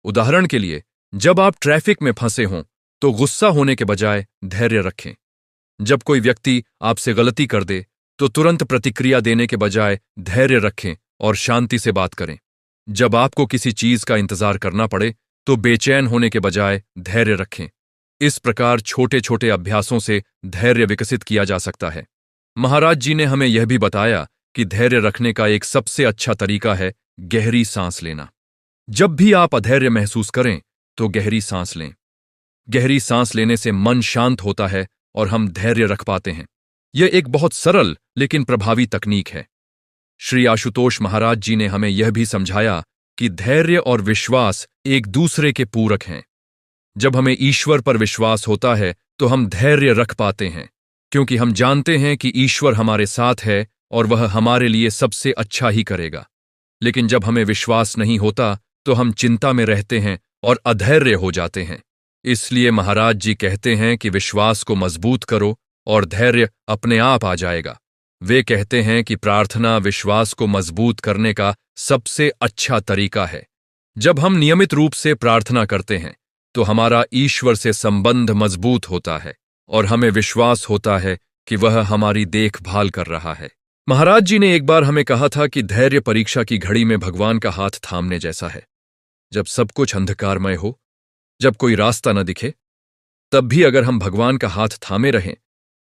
उदाहरण के लिए, जब आप ट्रैफिक में फंसे हों तो गुस्सा होने के बजाय धैर्य रखें। जब कोई व्यक्ति आपसे गलती कर दे तो तुरंत प्रतिक्रिया देने के बजाय धैर्य रखें और शांति से बात करें। जब आपको किसी चीज का इंतजार करना पड़े तो बेचैन होने के बजाय धैर्य रखें। इस प्रकार छोटे छोटे अभ्यासों से धैर्य विकसित किया जा सकता है। महाराज जी ने हमें यह भी बताया कि धैर्य रखने का एक सबसे अच्छा तरीका है गहरी सांस लेना। जब भी आप अधैर्य महसूस करें तो गहरी सांस लें। गहरी सांस लेने से मन शांत होता है और हम धैर्य रख पाते हैं। यह एक बहुत सरल लेकिन प्रभावी तकनीक है। श्री आशुतोष महाराज जी ने हमें यह भी समझाया कि धैर्य और विश्वास एक दूसरे के पूरक हैं। जब हमें ईश्वर पर विश्वास होता है तो हम धैर्य रख पाते हैं, क्योंकि हम जानते हैं कि ईश्वर हमारे साथ है और वह हमारे लिए सबसे अच्छा ही करेगा। लेकिन जब हमें विश्वास नहीं होता तो हम चिंता में रहते हैं और अधैर्य हो जाते हैं। इसलिए महाराज जी कहते हैं कि विश्वास को मजबूत करो और धैर्य अपने आप आ जाएगा। वे कहते हैं कि प्रार्थना विश्वास को मजबूत करने का सबसे अच्छा तरीका है। जब हम नियमित रूप से प्रार्थना करते हैं तो हमारा ईश्वर से संबंध मजबूत होता है और हमें विश्वास होता है कि वह हमारी देखभाल कर रहा है। महाराज जी ने एक बार हमें कहा था कि धैर्य परीक्षा की घड़ी में भगवान का हाथ थामने जैसा है। जब सब कुछ अंधकारमय हो, जब कोई रास्ता न दिखे, तब भी अगर हम भगवान का हाथ थामे रहें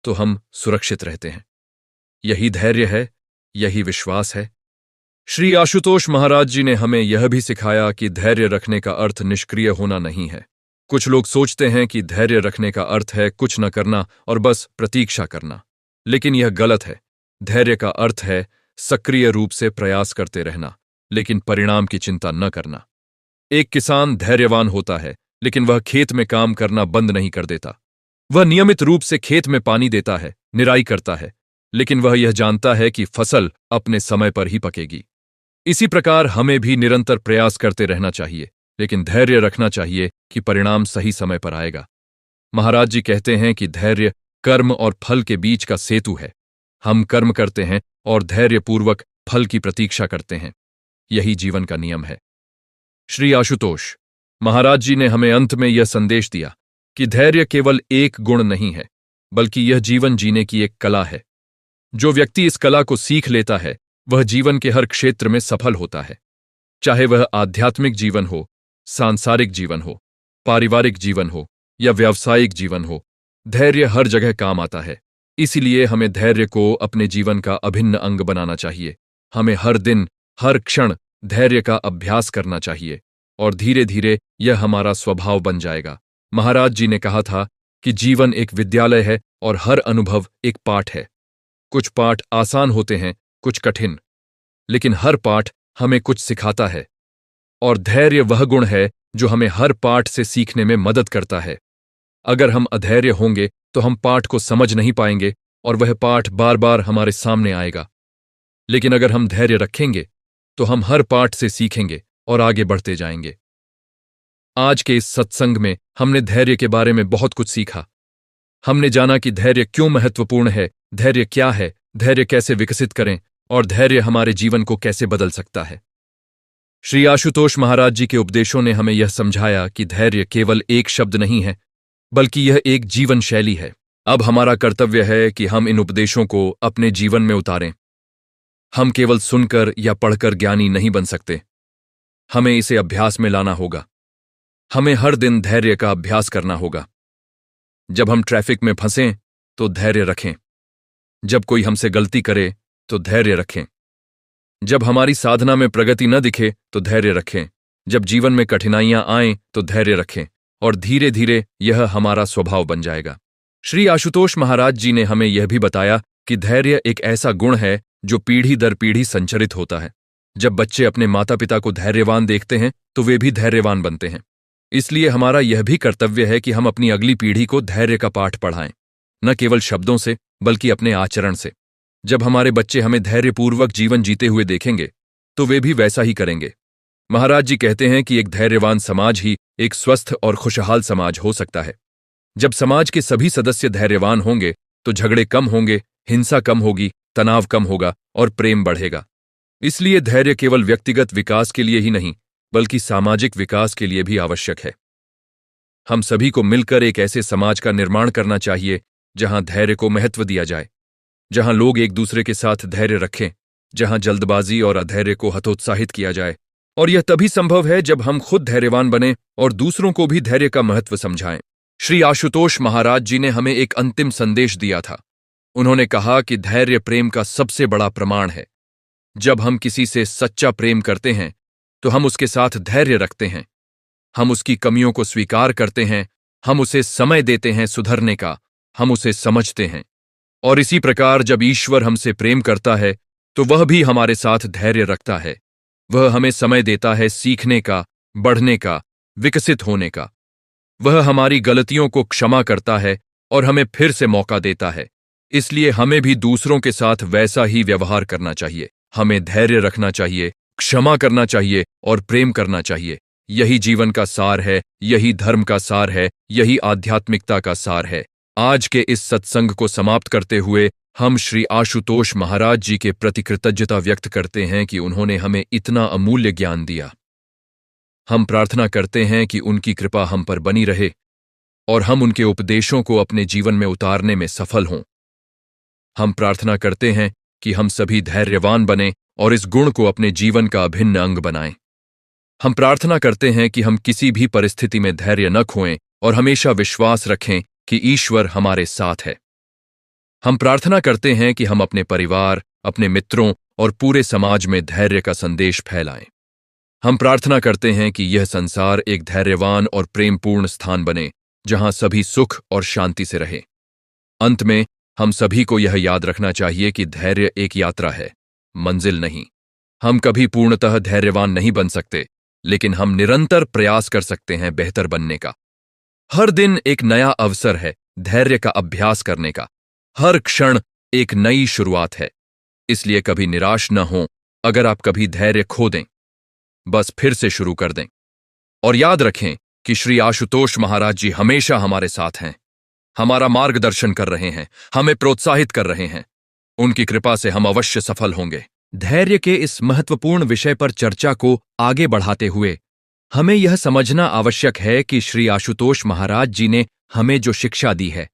तो हम सुरक्षित रहते हैं। यही धैर्य है, यही विश्वास है। श्री आशुतोष महाराज जी ने हमें यह भी सिखाया कि धैर्य रखने का अर्थ निष्क्रिय होना नहीं है। कुछ लोग सोचते हैं कि धैर्य रखने का अर्थ है कुछ न करना और बस प्रतीक्षा करना, लेकिन यह गलत है। धैर्य का अर्थ है सक्रिय रूप से प्रयास करते रहना, लेकिन परिणाम की चिंता न करना। एक किसान धैर्यवान होता है, लेकिन वह खेत में काम करना बंद नहीं कर देता। वह नियमित रूप से खेत में पानी देता है, निराई करता है, लेकिन वह यह जानता है कि फसल अपने समय पर ही पकेगी। इसी प्रकार हमें भी निरंतर प्रयास करते रहना चाहिए, लेकिन धैर्य रखना चाहिए कि परिणाम सही समय पर आएगा। महाराज जी कहते हैं कि धैर्य कर्म और फल के बीच का सेतु है। हम कर्म करते हैं और धैर्यपूर्वक फल की प्रतीक्षा करते हैं। यही जीवन का नियम है। श्री आशुतोष महाराज जी ने हमें अंत में यह संदेश दिया कि धैर्य केवल एक गुण नहीं है, बल्कि यह जीवन जीने की एक कला है। जो व्यक्ति इस कला को सीख लेता है, वह जीवन के हर क्षेत्र में सफल होता है। चाहे वह आध्यात्मिक जीवन हो, सांसारिक जीवन हो, पारिवारिक जीवन हो या व्यावसायिक जीवन हो, धैर्य हर जगह काम आता है। इसीलिए हमें धैर्य को अपने जीवन का अभिन्न अंग बनाना चाहिए। हमें हर दिन, हर क्षण धैर्य का अभ्यास करना चाहिए और धीरे धीरे यह हमारा स्वभाव बन जाएगा। महाराज जी ने कहा था कि जीवन एक विद्यालय है और हर अनुभव एक पाठ है। कुछ पाठ आसान होते हैं, कुछ कठिन, लेकिन हर पाठ हमें कुछ सिखाता है। और धैर्य वह गुण है जो हमें हर पाठ से सीखने में मदद करता है। अगर हम अधैर्य होंगे तो हम पाठ को समझ नहीं पाएंगे और वह पाठ बार बार हमारे सामने आएगा। लेकिन अगर हम धैर्य रखेंगे तो हम हर पाठ से सीखेंगे और आगे बढ़ते जाएंगे। आज के इस सत्संग में हमने धैर्य के बारे में बहुत कुछ सीखा। हमने जाना कि धैर्य क्यों महत्वपूर्ण है, धैर्य क्या है, धैर्य कैसे विकसित करें और धैर्य हमारे जीवन को कैसे बदल सकता है। श्री आशुतोष महाराज जी के उपदेशों ने हमें यह समझाया कि धैर्य केवल एक शब्द नहीं है, बल्कि यह एक जीवन शैली है। अब हमारा कर्तव्य है कि हम इन उपदेशों को अपने जीवन में उतारें। हम केवल सुनकर या पढ़कर ज्ञानी नहीं बन सकते, हमें इसे अभ्यास में लाना होगा। हमें हर दिन धैर्य का अभ्यास करना होगा। जब हम ट्रैफिक में फंसें तो धैर्य रखें। जब कोई हमसे गलती करे तो धैर्य रखें। जब हमारी साधना में प्रगति न दिखे तो धैर्य रखें। जब जीवन में कठिनाइयां आएं तो धैर्य रखें और धीरे धीरे यह हमारा स्वभाव बन जाएगा। श्री आशुतोष महाराज जी ने हमें यह भी बताया कि धैर्य एक ऐसा गुण है जो पीढ़ी दर पीढ़ी संचरित होता है। जब बच्चे अपने माता पिता को धैर्यवान देखते हैं तो वे भी धैर्यवान बनते हैं। इसलिए हमारा यह भी कर्तव्य है कि हम अपनी अगली पीढ़ी को धैर्य का पाठ पढ़ाएं, न केवल शब्दों से बल्कि अपने आचरण से। जब हमारे बच्चे हमें धैर्यपूर्वक जीवन जीते हुए देखेंगे तो वे भी वैसा ही करेंगे। महाराज जी कहते हैं कि एक धैर्यवान समाज ही एक स्वस्थ और खुशहाल समाज हो सकता है। जब समाज के सभी सदस्य धैर्यवान होंगे तो झगड़े कम होंगे, हिंसा कम होगी, तनाव कम होगा और प्रेम बढ़ेगा। इसलिए धैर्य केवल व्यक्तिगत विकास के लिए ही नहीं, बल्कि सामाजिक विकास के लिए भी आवश्यक है। हम सभी को मिलकर एक ऐसे समाज का निर्माण करना चाहिए जहां धैर्य को महत्व दिया जाए, जहां लोग एक दूसरे के साथ धैर्य रखें, जहां जल्दबाजी और अधैर्य को हतोत्साहित किया जाए। और यह तभी संभव है जब हम खुद धैर्यवान बनें और दूसरों को भी धैर्य का महत्व समझाएं। श्री आशुतोष महाराज जी ने हमें एक अंतिम संदेश दिया था। उन्होंने कहा कि धैर्य प्रेम का सबसे बड़ा प्रमाण है। जब हम किसी से सच्चा प्रेम करते हैं तो हम उसके साथ धैर्य रखते हैं, हम उसकी कमियों को स्वीकार करते हैं, हम उसे समय देते हैं सुधरने का, हम उसे समझते हैं। और इसी प्रकार जब ईश्वर हमसे प्रेम करता है तो वह भी हमारे साथ धैर्य रखता है। वह हमें समय देता है सीखने का, बढ़ने का, विकसित होने का। वह हमारी गलतियों को क्षमा करता है और हमें फिर से मौका देता है। इसलिए हमें भी दूसरों के साथ वैसा ही व्यवहार करना चाहिए। हमें धैर्य रखना चाहिए, क्षमा करना चाहिए और प्रेम करना चाहिए। यही जीवन का सार है, यही धर्म का सार है, यही आध्यात्मिकता का सार है। आज के इस सत्संग को समाप्त करते हुए हम श्री आशुतोष महाराज जी के प्रति कृतज्ञता व्यक्त करते हैं कि उन्होंने हमें इतना अमूल्य ज्ञान दिया। हम प्रार्थना करते हैं कि उनकी कृपा हम पर बनी रहे और हम उनके उपदेशों को अपने जीवन में उतारने में सफल हों। हम प्रार्थना करते हैं कि हम सभी धैर्यवान बनें और इस गुण को अपने जीवन का अभिन्न अंग बनाएं। हम प्रार्थना करते हैं कि हम किसी भी परिस्थिति में धैर्य न खोएं और हमेशा विश्वास रखें कि ईश्वर हमारे साथ है। हम प्रार्थना करते हैं कि हम अपने परिवार, अपने मित्रों और पूरे समाज में धैर्य का संदेश फैलाएं। हम प्रार्थना करते हैं कि यह संसार एक धैर्यवान और प्रेमपूर्ण स्थान बने जहां सभी सुख और शांति से रहे। अंत में हम सभी को यह याद रखना चाहिए कि धैर्य एक यात्रा है। मंजिल नहीं। हम कभी पूर्णतः धैर्यवान नहीं बन सकते, लेकिन हम निरंतर प्रयास कर सकते हैं बेहतर बनने का। हर दिन एक नया अवसर है धैर्य का अभ्यास करने का। हर क्षण एक नई शुरुआत है। इसलिए कभी निराश न हो अगर आप कभी धैर्य खो दें। बस फिर से शुरू कर दें। और याद रखें कि श्री आशुतोष महाराज जी हमेशा हमारे साथ हैं, हमारा मार्गदर्शन कर रहे हैं, हमें प्रोत्साहित कर रहे हैं। उनकी कृपा से हम अवश्य सफल होंगे। धैर्य के इस महत्वपूर्ण विषय पर चर्चा को आगे बढ़ाते हुए हमें यह समझना आवश्यक है कि श्री आशुतोष महाराज जी ने हमें जो शिक्षा दी है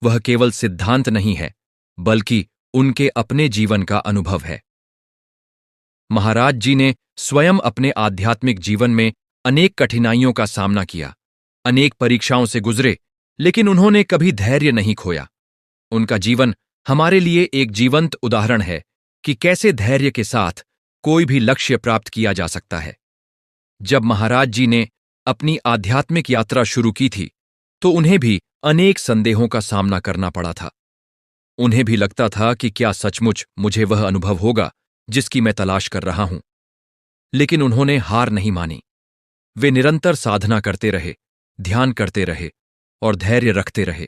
वह केवल सिद्धांत नहीं है, बल्कि उनके अपने जीवन का अनुभव है। महाराज जी ने स्वयं अपने आध्यात्मिक जीवन में अनेक कठिनाइयों का सामना किया, अनेक परीक्षाओं से गुजरे, लेकिन उन्होंने कभी धैर्य नहीं खोया। उनका जीवन हमारे लिए एक जीवंत उदाहरण है कि कैसे धैर्य के साथ कोई भी लक्ष्य प्राप्त किया जा सकता है। जब महाराज जी ने अपनी आध्यात्मिक यात्रा शुरू की थी, तो उन्हें भी अनेक संदेहों का सामना करना पड़ा था। उन्हें भी लगता था कि क्या सचमुच मुझे वह अनुभव होगा जिसकी मैं तलाश कर रहा हूं। लेकिन उन्होंने हार नहीं मानी। वे निरंतर साधना करते रहे, ध्यान करते रहे और धैर्य रखते रहे।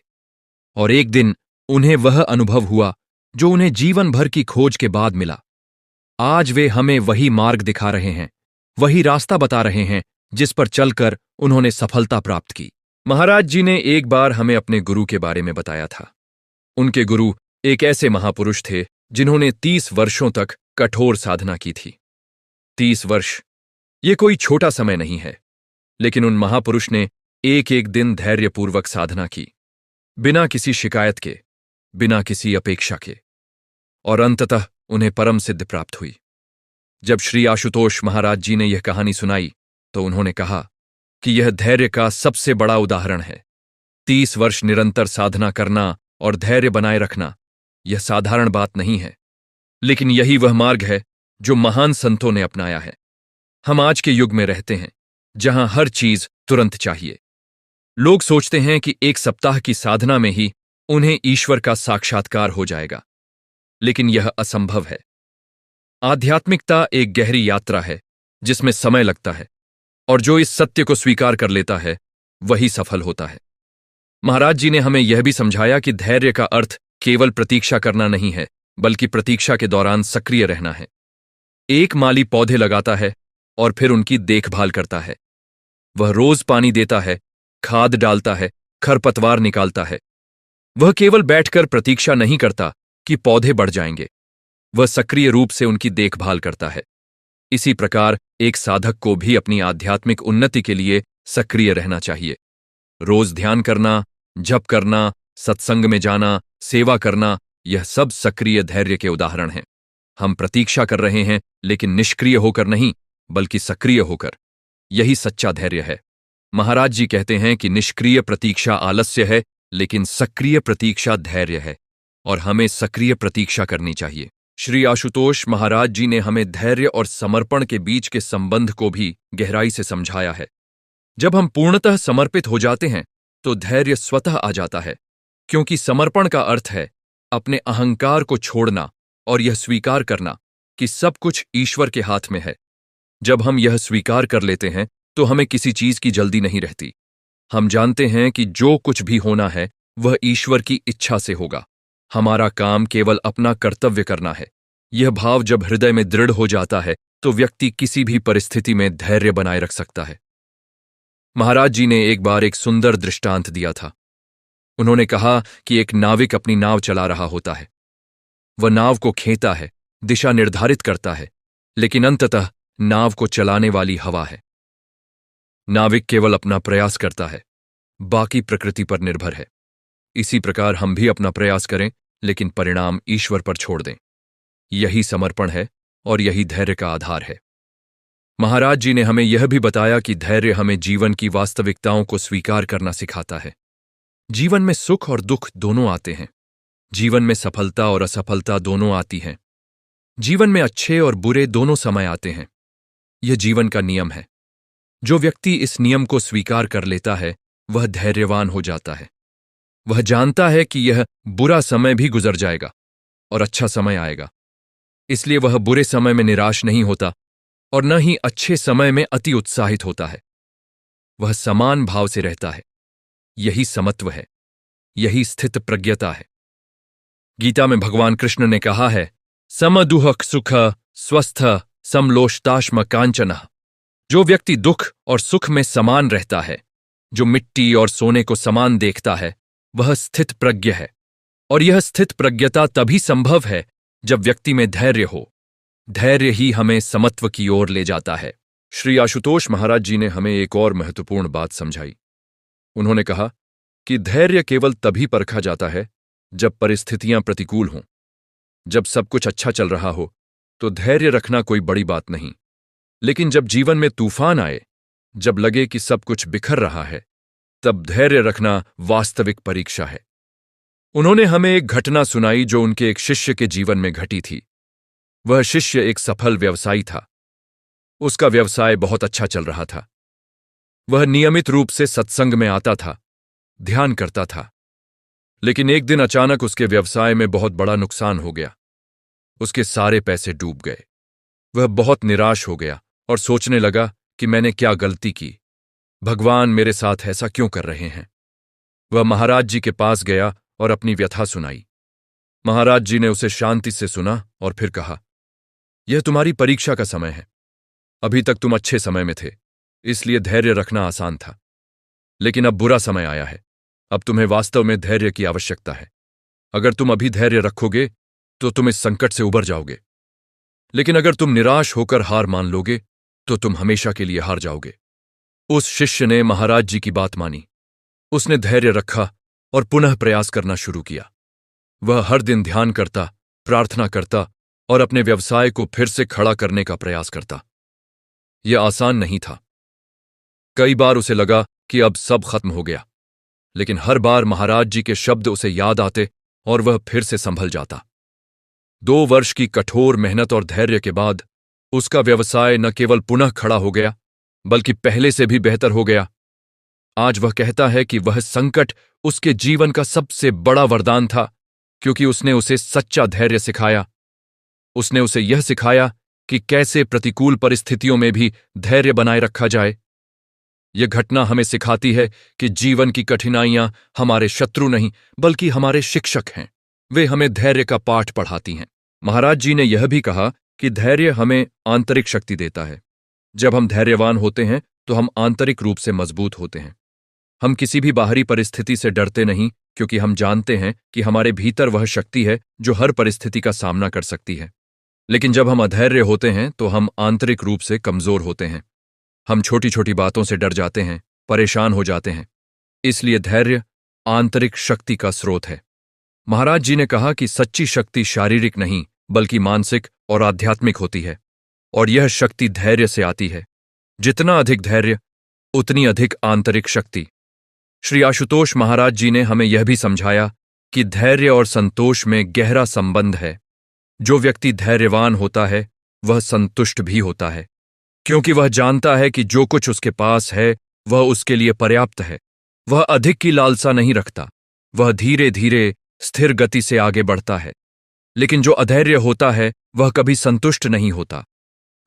और एक दिन उन्हें वह अनुभव हुआ जो उन्हें जीवन भर की खोज के बाद मिला। आज वे हमें वही मार्ग दिखा रहे हैं, वही रास्ता बता रहे हैं जिस पर चलकर उन्होंने सफलता प्राप्त की। महाराज जी ने एक बार हमें अपने गुरु के बारे में बताया था। उनके गुरु एक ऐसे महापुरुष थे जिन्होंने 30 वर्षों तक कठोर साधना की थी। 30 वर्ष ये कोई छोटा समय नहीं है, लेकिन उन महापुरुष ने एक एक दिन धैर्यपूर्वक साधना की, बिना किसी शिकायत के, बिना किसी अपेक्षा के, और अंततः उन्हें परम सिद्धि प्राप्त हुई। जब श्री आशुतोष महाराज जी ने यह कहानी सुनाई तो उन्होंने कहा कि यह धैर्य का सबसे बड़ा उदाहरण है। 30 वर्ष निरंतर साधना करना और धैर्य बनाए रखना यह साधारण बात नहीं है, लेकिन यही वह मार्ग है जो महान संतों ने अपनाया है। हम आज के युग में रहते हैं जहां हर चीज तुरंत चाहिए। लोग सोचते हैं कि एक सप्ताह की साधना में ही उन्हें ईश्वर का साक्षात्कार हो जाएगा, लेकिन यह असंभव है। आध्यात्मिकता एक गहरी यात्रा है जिसमें समय लगता है, और जो इस सत्य को स्वीकार कर लेता है वही सफल होता है। महाराज जी ने हमें यह भी समझाया कि धैर्य का अर्थ केवल प्रतीक्षा करना नहीं है, बल्कि प्रतीक्षा के दौरान सक्रिय रहना है। एक माली पौधे लगाता है और फिर उनकी देखभाल करता है। वह रोज पानी देता है, खाद डालता है, खरपतवार निकालता है। वह केवल बैठकर प्रतीक्षा नहीं करता कि पौधे बढ़ जाएंगे, वह सक्रिय रूप से उनकी देखभाल करता है। इसी प्रकार एक साधक को भी अपनी आध्यात्मिक उन्नति के लिए सक्रिय रहना चाहिए। रोज ध्यान करना, जप करना, सत्संग में जाना, सेवा करना, यह सब सक्रिय धैर्य के उदाहरण हैं। हम प्रतीक्षा कर रहे हैं, लेकिन निष्क्रिय होकर नहीं, बल्कि सक्रिय होकर। यही सच्चा धैर्य है। महाराज जी कहते हैं कि निष्क्रिय प्रतीक्षा आलस्य है, लेकिन सक्रिय प्रतीक्षा धैर्य है, और हमें सक्रिय प्रतीक्षा करनी चाहिए। श्री आशुतोष महाराज जी ने हमें धैर्य और समर्पण के बीच के संबंध को भी गहराई से समझाया है। जब हम पूर्णतः समर्पित हो जाते हैं तो धैर्य स्वतः आ जाता है, क्योंकि समर्पण का अर्थ है अपने अहंकार को छोड़ना और यह स्वीकार करना कि सब कुछ ईश्वर के हाथ में है। जब हम यह स्वीकार कर लेते हैं तो हमें किसी चीज की जल्दी नहीं रहती। हम जानते हैं कि जो कुछ भी होना है वह ईश्वर की इच्छा से होगा। हमारा काम केवल अपना कर्तव्य करना है। यह भाव जब हृदय में दृढ़ हो जाता है तो व्यक्ति किसी भी परिस्थिति में धैर्य बनाए रख सकता है। महाराज जी ने एक बार एक सुंदर दृष्टांत दिया था। उन्होंने कहा कि एक नाविक अपनी नाव चला रहा होता है। वह नाव को खींचता है, दिशा निर्धारित करता है, लेकिन अंततः नाव को चलाने वाली हवा है। नाविक केवल अपना प्रयास करता है, बाकी प्रकृति पर निर्भर है। इसी प्रकार हम भी अपना प्रयास करें, लेकिन परिणाम ईश्वर पर छोड़ दें। यही समर्पण है और यही धैर्य का आधार है। महाराज जी ने हमें यह भी बताया कि धैर्य हमें जीवन की वास्तविकताओं को स्वीकार करना सिखाता है। जीवन में सुख और दुख दोनों आते हैं। जीवन में सफलता और असफलता दोनों आती हैं। जीवन में अच्छे और बुरे दोनों समय आते हैं। यह जीवन का नियम है। जो व्यक्ति इस नियम को स्वीकार कर लेता है वह धैर्यवान हो जाता है। वह जानता है कि यह बुरा समय भी गुजर जाएगा और अच्छा समय आएगा। इसलिए वह बुरे समय में निराश नहीं होता और न ही अच्छे समय में अति उत्साहित होता है। वह समान भाव से रहता है। यही समत्व है, यही स्थित प्रज्ञता है। गीता में भगवान कृष्ण ने कहा है, समदुह सुख स्वस्थ समलोष्टाश्म कांचनः। जो व्यक्ति दुख और सुख में समान रहता है, जो मिट्टी और सोने को समान देखता है, वह स्थित प्रज्ञ है। और यह स्थित प्रज्ञता तभी संभव है जब व्यक्ति में धैर्य हो। धैर्य ही हमें समत्व की ओर ले जाता है। श्री आशुतोष महाराज जी ने हमें एक और महत्वपूर्ण बात समझाई। उन्होंने कहा कि धैर्य केवल तभी परखा जाता है जब परिस्थितियां प्रतिकूल हों। जब सब कुछ अच्छा चल रहा हो तो धैर्य रखना कोई बड़ी बात नहीं, लेकिन जब जीवन में तूफान आए, जब लगे कि सब कुछ बिखर रहा है, तब धैर्य रखना वास्तविक परीक्षा है। उन्होंने हमें एक घटना सुनाई जो उनके एक शिष्य के जीवन में घटी थी। वह शिष्य एक सफल व्यवसायी था। उसका व्यवसाय बहुत अच्छा चल रहा था। वह नियमित रूप से सत्संग में आता था, ध्यान करता था। लेकिन एक दिन अचानक उसके व्यवसाय में बहुत बड़ा नुकसान हो गया। उसके सारे पैसे डूब गए। वह बहुत निराश हो गया और सोचने लगा कि मैंने क्या गलती की, भगवान मेरे साथ ऐसा क्यों कर रहे हैं। वह महाराज जी के पास गया और अपनी व्यथा सुनाई। महाराज जी ने उसे शांति से सुना और फिर कहा, यह तुम्हारी परीक्षा का समय है। अभी तक तुम अच्छे समय में थे, इसलिए धैर्य रखना आसान था। लेकिन अब बुरा समय आया है। अब तुम्हें वास्तव में धैर्य की आवश्यकता है। अगर तुम अभी धैर्य रखोगे तो तुम इस संकट से उबर जाओगे, लेकिन अगर तुम निराश होकर हार मान लोगे तो तुम हमेशा के लिए हार जाओगे। उस शिष्य ने महाराज जी की बात मानी। उसने धैर्य रखा और पुनः प्रयास करना शुरू किया। वह हर दिन ध्यान करता, प्रार्थना करता और अपने व्यवसाय को फिर से खड़ा करने का प्रयास करता। यह आसान नहीं था। कई बार उसे लगा कि अब सब खत्म हो गया, लेकिन हर बार महाराज जी के शब्द उसे याद आते और वह फिर से संभल जाता। 2 वर्ष की कठोर मेहनत और धैर्य के बाद उसका व्यवसाय न केवल पुनः खड़ा हो गया, बल्कि पहले से भी बेहतर हो गया। आज वह कहता है कि वह संकट उसके जीवन का सबसे बड़ा वरदान था, क्योंकि उसने उसे सच्चा धैर्य सिखाया। उसने उसे यह सिखाया कि कैसे प्रतिकूल परिस्थितियों में भी धैर्य बनाए रखा जाए। यह घटना हमें सिखाती है कि जीवन की कठिनाइयां हमारे शत्रु नहीं, बल्कि हमारे शिक्षक हैं। वे हमें धैर्य का पाठ पढ़ाती हैं। महाराज जी ने यह भी कहा कि धैर्य हमें आंतरिक शक्ति देता है। जब हम धैर्यवान होते हैं तो हम आंतरिक रूप से मजबूत होते हैं। हम किसी भी बाहरी परिस्थिति से डरते नहीं, क्योंकि हम जानते हैं कि हमारे भीतर वह शक्ति है जो हर परिस्थिति का सामना कर सकती है। लेकिन जब हम अधैर्य होते हैं तो हम आंतरिक रूप से कमजोर होते हैं। हम छोटी छोटी बातों से डर जाते हैं, परेशान हो जाते हैं। इसलिए धैर्य आंतरिक शक्ति का स्रोत है। महाराज जी ने कहा कि सच्ची शक्ति शारीरिक नहीं, बल्कि मानसिक और आध्यात्मिक होती है, और यह शक्ति धैर्य से आती है। जितना अधिक धैर्य, उतनी अधिक आंतरिक शक्ति। श्री आशुतोष महाराज जी ने हमें यह भी समझाया कि धैर्य और संतोष में गहरा संबंध है। जो व्यक्ति धैर्यवान होता है वह संतुष्ट भी होता है, क्योंकि वह जानता है कि जो कुछ उसके पास है वह उसके लिए पर्याप्त है। वह अधिक की लालसा नहीं रखता। वह धीरे धीरे स्थिर गति से आगे बढ़ता है। लेकिन जो अधैर्य होता है वह कभी संतुष्ट नहीं होता।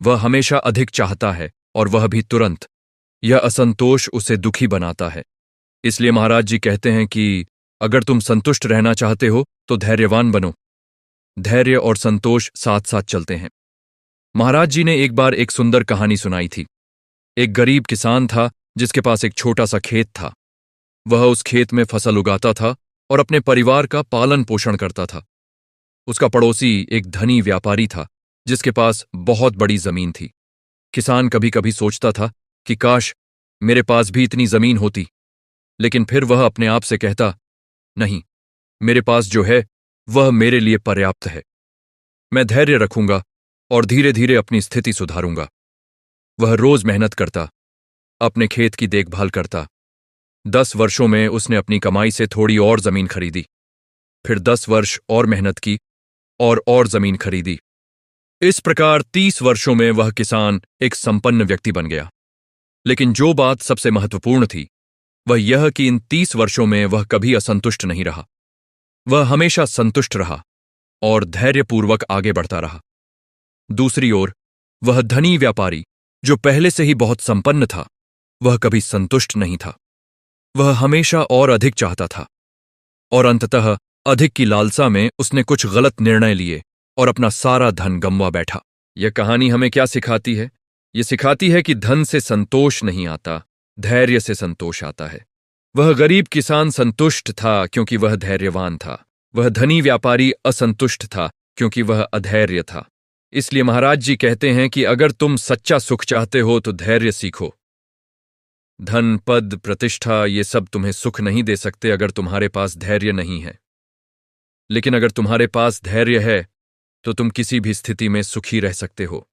वह हमेशा अधिक चाहता है, और वह भी तुरंत। यह असंतोष उसे दुखी बनाता है। इसलिए महाराज जी कहते हैं कि अगर तुम संतुष्ट रहना चाहते हो तो धैर्यवान बनो। धैर्य और संतोष साथ साथ चलते हैं। महाराज जी ने एक बार एक सुंदर कहानी सुनाई थी। एक गरीब किसान था जिसके पास एक छोटा सा खेत था। वह उस खेत में फसल उगाता था और अपने परिवार का पालन पोषण करता था। उसका पड़ोसी एक धनी व्यापारी था जिसके पास बहुत बड़ी जमीन थी। किसान कभी कभी सोचता था कि काश मेरे पास भी इतनी जमीन होती, लेकिन फिर वह अपने आप से कहता, नहीं, मेरे पास जो है वह मेरे लिए पर्याप्त है। मैं धैर्य रखूंगा और धीरे धीरे अपनी स्थिति सुधारूंगा। वह रोज मेहनत करता, अपने खेत की देखभाल करता। 10 वर्षों में उसने अपनी कमाई से थोड़ी और जमीन खरीदी। फिर 10 वर्ष और मेहनत की और जमीन खरीदी। इस प्रकार 30 वर्षों में वह किसान एक संपन्न व्यक्ति बन गया। लेकिन जो बात सबसे महत्वपूर्ण थी वह यह कि इन 30 वर्षों में वह कभी असंतुष्ट नहीं रहा। वह हमेशा संतुष्ट रहा और धैर्यपूर्वक आगे बढ़ता रहा। दूसरी ओर वह धनी व्यापारी जो पहले से ही बहुत संपन्न था, वह कभी संतुष्ट नहीं था। वह हमेशा और अधिक चाहता था और अंततः अधिक की लालसा में उसने कुछ गलत निर्णय लिए और अपना सारा धन गंवा बैठा। यह कहानी हमें क्या सिखाती है? यह सिखाती है कि धन से संतोष नहीं आता, धैर्य से संतोष आता है। वह गरीब किसान संतुष्ट था क्योंकि वह धैर्यवान था। वह धनी व्यापारी असंतुष्ट था क्योंकि वह अधैर्य था। इसलिए महाराज जी कहते हैं कि अगर तुम सच्चा सुख चाहते हो तो धैर्य सीखो। धन, पद, प्रतिष्ठा ये सब तुम्हें सुख नहीं दे सकते अगर तुम्हारे पास धैर्य नहीं है। लेकिन अगर तुम्हारे पास धैर्य है तो तुम किसी भी स्थिति में सुखी रह सकते हो।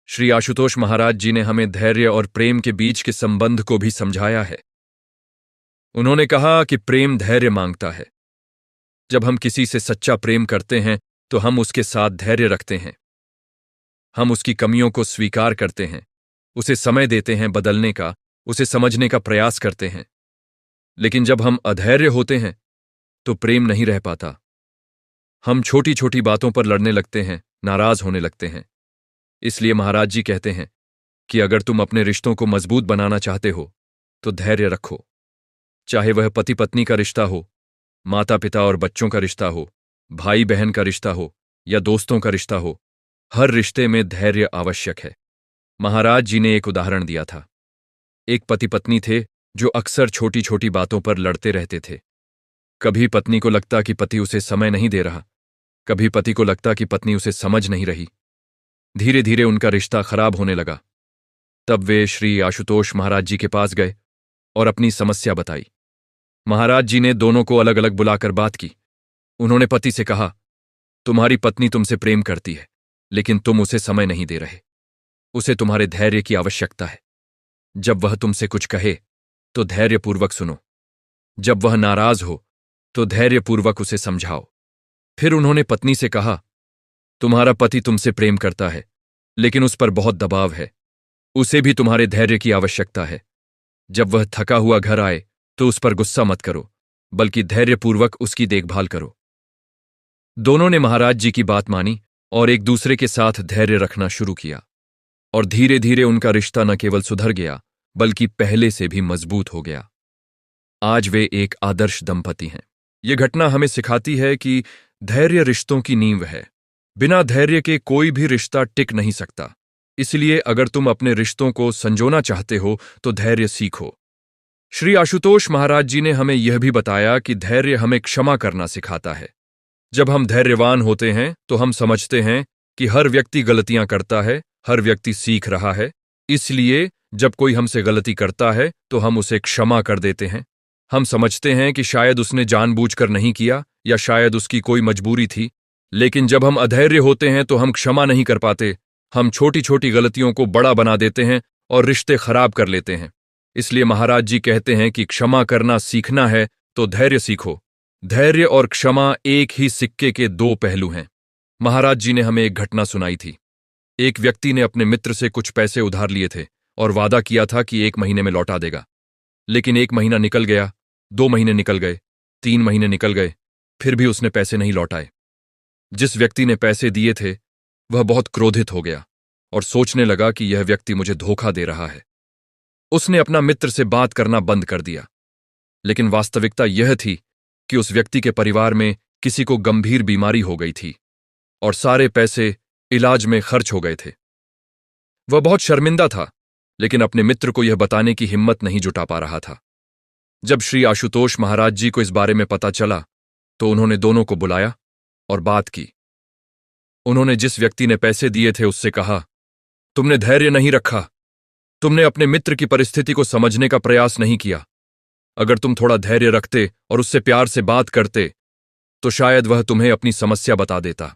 श्री आशुतोष महाराज जी ने हमें धैर्य और प्रेम के बीच के संबंध को भी समझाया है। उन्होंने कहा कि प्रेम धैर्य मांगता है। जब हम किसी से सच्चा प्रेम करते हैं तो हम उसके साथ धैर्य रखते हैं। हम उसकी कमियों को स्वीकार करते हैं, उसे समय देते हैं बदलने का, उसे समझने का प्रयास करते हैं। लेकिन जब हम अधैर्य होते हैं तो प्रेम नहीं रह पाता। हम छोटी छोटी बातों पर लड़ने लगते हैं, नाराज होने लगते हैं। इसलिए महाराज जी कहते हैं कि अगर तुम अपने रिश्तों को मजबूत बनाना चाहते हो तो धैर्य रखो। चाहे वह पति पत्नी का रिश्ता हो, माता पिता और बच्चों का रिश्ता हो, भाई बहन का रिश्ता हो या दोस्तों का रिश्ता हो, हर रिश्ते में धैर्य आवश्यक है। महाराज जी ने एक उदाहरण दिया था। एक पति पत्नी थे जो अक्सर छोटी छोटी बातों पर लड़ते रहते थे। कभी पत्नी को लगता कि पति उसे समय नहीं दे रहा, कभी पति को लगता कि पत्नी उसे समझ नहीं रही। धीरे धीरे उनका रिश्ता खराब होने लगा। तब वे श्री आशुतोष महाराज जी के पास गए और अपनी समस्या बताई। महाराज जी ने दोनों को अलग अलग बुलाकर बात की। उन्होंने पति से कहा, तुम्हारी पत्नी तुमसे प्रेम करती है, लेकिन तुम उसे समय नहीं दे रहे। उसे तुम्हारे धैर्य की आवश्यकता है। जब वह तुमसे कुछ कहे तो धैर्यपूर्वक सुनो। जब वह नाराज हो तो धैर्यपूर्वक उसे समझाओ। फिर उन्होंने पत्नी से कहा, तुम्हारा पति तुमसे प्रेम करता है, लेकिन उस पर बहुत दबाव है। उसे भी तुम्हारे धैर्य की आवश्यकता है। जब वह थका हुआ घर आए तो उस पर गुस्सा मत करो, बल्कि धैर्यपूर्वक उसकी देखभाल करो। दोनों ने महाराज जी की बात मानी और एक दूसरे के साथ धैर्य रखना शुरू किया और धीरे धीरे उनका रिश्ता न केवल सुधर गया बल्कि पहले से भी मजबूत हो गया। आज वे एक आदर्श दंपति हैं। ये घटना हमें सिखाती है कि धैर्य रिश्तों की नींव है। बिना धैर्य के कोई भी रिश्ता टिक नहीं सकता। इसलिए अगर तुम अपने रिश्तों को संजोना चाहते हो तो धैर्य सीखो। श्री आशुतोष महाराज जी ने हमें यह भी बताया कि धैर्य हमें क्षमा करना सिखाता है। जब हम धैर्यवान होते हैं तो हम समझते हैं कि हर व्यक्ति गलतियां करता है, हर व्यक्ति सीख रहा है। इसलिए जब कोई हमसे गलती करता है तो हम उसे क्षमा कर देते हैं। हम समझते हैं कि शायद उसने जानबूझकर नहीं किया या शायद उसकी कोई मजबूरी थी। लेकिन जब हम अधैर्य होते हैं तो हम क्षमा नहीं कर पाते। हम छोटी छोटी गलतियों को बड़ा बना देते हैं और रिश्ते खराब कर लेते हैं। इसलिए महाराज जी कहते हैं कि क्षमा करना सीखना है तो धैर्य सीखो। धैर्य और क्षमा एक ही सिक्के के दो पहलू हैं। महाराज जी ने हमें एक घटना सुनाई थी। एक व्यक्ति ने अपने मित्र से कुछ पैसे उधार लिए थे और वादा किया था कि 1 महीने में लौटा देगा। लेकिन 1 महीना निकल गया, 2 महीने निकल गए, 3 महीने निकल गए, फिर भी उसने पैसे नहीं लौटाए। जिस व्यक्ति ने पैसे दिए थे वह बहुत क्रोधित हो गया और सोचने लगा कि यह व्यक्ति मुझे धोखा दे रहा है। उसने अपना मित्र से बात करना बंद कर दिया। लेकिन वास्तविकता यह थी कि उस व्यक्ति के परिवार में किसी को गंभीर बीमारी हो गई थी और सारे पैसे इलाज में खर्च हो गए थे। वह बहुत शर्मिंदा था, लेकिन अपने मित्र को यह बताने की हिम्मत नहीं जुटा पा रहा था। जब श्री आशुतोष महाराज जी को इस बारे में पता चला तो उन्होंने दोनों को बुलाया और बात की। उन्होंने जिस व्यक्ति ने पैसे दिए थे उससे कहा, तुमने धैर्य नहीं रखा, तुमने अपने मित्र की परिस्थिति को समझने का प्रयास नहीं किया। अगर तुम थोड़ा धैर्य रखते और उससे प्यार से बात करते तो शायद वह तुम्हें अपनी समस्या बता देता।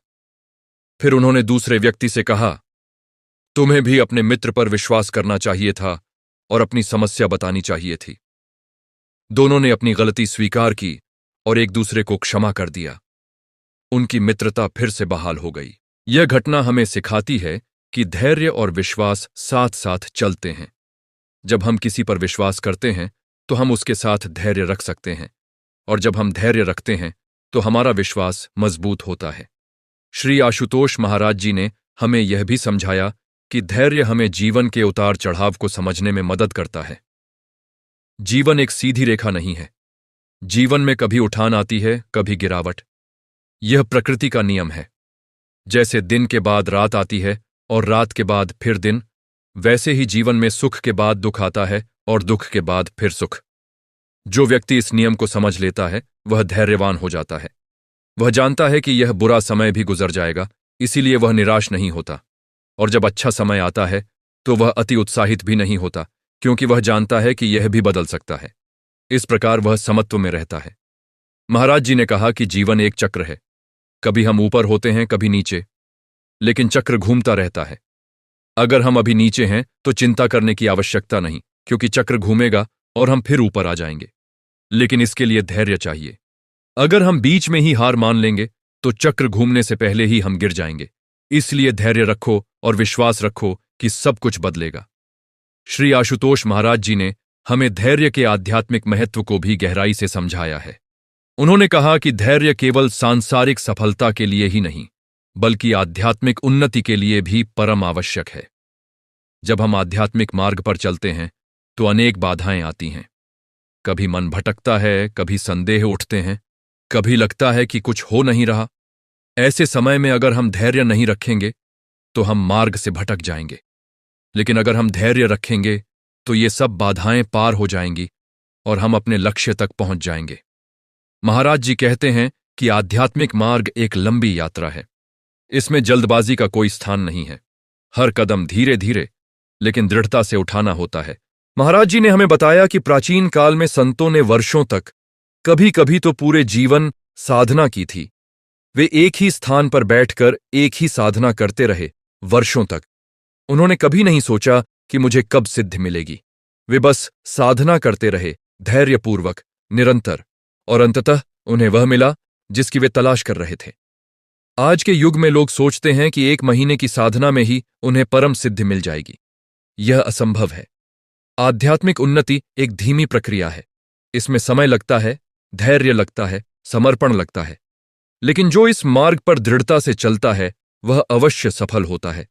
फिर उन्होंने दूसरे व्यक्ति से कहा, तुम्हें भी अपने मित्र पर विश्वास करना चाहिए था और अपनी समस्या बतानी चाहिए थी। दोनों ने अपनी गलती स्वीकार की और एक दूसरे को क्षमा कर दिया। उनकी मित्रता फिर से बहाल हो गई। यह घटना हमें सिखाती है कि धैर्य और विश्वास साथ साथ चलते हैं। जब हम किसी पर विश्वास करते हैं तो हम उसके साथ धैर्य रख सकते हैं, और जब हम धैर्य रखते हैं तो हमारा विश्वास मजबूत होता है। श्री आशुतोष महाराज जी ने हमें यह भी समझाया कि धैर्य हमें जीवन के उतार चढ़ाव को समझने में मदद करता है। जीवन एक सीधी रेखा नहीं है। जीवन में कभी उठान आती है, कभी गिरावट। यह प्रकृति का नियम है। जैसे दिन के बाद रात आती है और रात के बाद फिर दिन, वैसे ही जीवन में सुख के बाद दुख आता है और दुख के बाद फिर सुख। जो व्यक्ति इस नियम को समझ लेता है वह धैर्यवान हो जाता है। वह जानता है कि यह बुरा समय भी गुजर जाएगा, इसीलिए वह निराश नहीं होता। और जब अच्छा समय आता है तो वह अति उत्साहित भी नहीं होता, क्योंकि वह जानता है कि यह भी बदल सकता है। इस प्रकार वह समत्व में रहता है। महाराज जी ने कहा कि जीवन एक चक्र है। कभी हम ऊपर होते हैं, कभी नीचे, लेकिन चक्र घूमता रहता है। अगर हम अभी नीचे हैं तो चिंता करने की आवश्यकता नहीं, क्योंकि चक्र घूमेगा और हम फिर ऊपर आ जाएंगे। लेकिन इसके लिए धैर्य चाहिए। अगर हम बीच में ही हार मान लेंगे तो चक्र घूमने से पहले ही हम गिर जाएंगे। इसलिए धैर्य रखो और विश्वास रखो कि सब कुछ बदलेगा। श्री आशुतोष महाराज जी ने हमें धैर्य के आध्यात्मिक महत्व को भी गहराई से समझाया है। उन्होंने कहा कि धैर्य केवल सांसारिक सफलता के लिए ही नहीं, बल्कि आध्यात्मिक उन्नति के लिए भी परम आवश्यक है। जब हम आध्यात्मिक मार्ग पर चलते हैं तो अनेक बाधाएं आती हैं। कभी मन भटकता है, कभी संदेह उठते हैं, कभी लगता है कि कुछ हो नहीं रहा। ऐसे समय में अगर हम धैर्य नहीं रखेंगे तो हम मार्ग से भटक जाएंगे। लेकिन अगर हम धैर्य रखेंगे तो ये सब बाधाएं पार हो जाएंगी और हम अपने लक्ष्य तक पहुंच जाएंगे। महाराज जी कहते हैं कि आध्यात्मिक मार्ग एक लंबी यात्रा है। इसमें जल्दबाजी का कोई स्थान नहीं है। हर कदम धीरे धीरे लेकिन दृढ़ता से उठाना होता है। महाराज जी ने हमें बताया कि प्राचीन काल में संतों ने वर्षों तक, कभी कभी तो पूरे जीवन साधना की थी। वे एक ही स्थान पर बैठकर एक ही साधना करते रहे वर्षों तक। उन्होंने कभी नहीं सोचा कि मुझे कब सिद्धि मिलेगी। वे बस साधना करते रहे, धैर्यपूर्वक, निरंतर, और अंततः उन्हें वह मिला जिसकी वे तलाश कर रहे थे। आज के युग में लोग सोचते हैं कि 1 महीने की साधना में ही उन्हें परम सिद्धि मिल जाएगी। यह असंभव है। आध्यात्मिक उन्नति एक धीमी प्रक्रिया है। इसमें समय लगता है, धैर्य लगता है, समर्पण लगता है। लेकिन जो इस मार्ग पर दृढ़ता से चलता है वह अवश्य सफल होता है।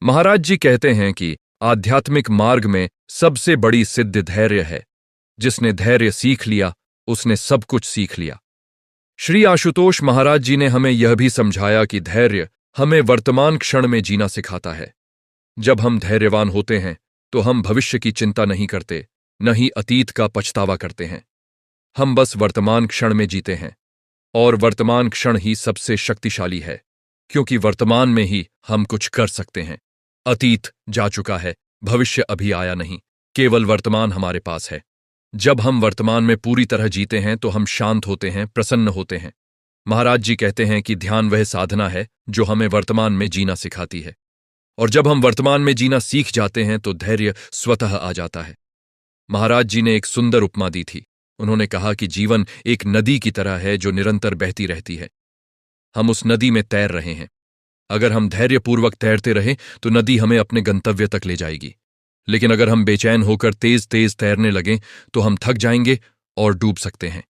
महाराज जी कहते हैं कि आध्यात्मिक मार्ग में सबसे बड़ी सिद्धि धैर्य है। जिसने धैर्य सीख लिया उसने सब कुछ सीख लिया। श्री आशुतोष महाराज जी ने हमें यह भी समझाया कि धैर्य हमें वर्तमान क्षण में जीना सिखाता है। जब हम धैर्यवान होते हैं तो हम भविष्य की चिंता नहीं करते, न ही अतीत का पछतावा करते हैं। हम बस वर्तमान क्षण में जीते हैं, और वर्तमान क्षण ही सबसे शक्तिशाली है, क्योंकि वर्तमान में ही हम कुछ कर सकते हैं। अतीत जा चुका है, भविष्य अभी आया नहीं, केवल वर्तमान हमारे पास है। जब हम वर्तमान में पूरी तरह जीते हैं तो हम शांत होते हैं, प्रसन्न होते हैं। महाराज जी कहते हैं कि ध्यान वह साधना है जो हमें वर्तमान में जीना सिखाती है, और जब हम वर्तमान में जीना सीख जाते हैं तो धैर्य स्वतः आ जाता है। महाराज जी ने एक सुंदर उपमा दी थी। उन्होंने कहा कि जीवन एक नदी की तरह है जो निरंतर बहती रहती है। हम उस नदी में तैर रहे हैं। अगर हम धैर्यपूर्वक तैरते रहें तो नदी हमें अपने गंतव्य तक ले जाएगी। लेकिन अगर हम बेचैन होकर तेज तेज तैरने लगें तो हम थक जाएंगे और डूब सकते हैं।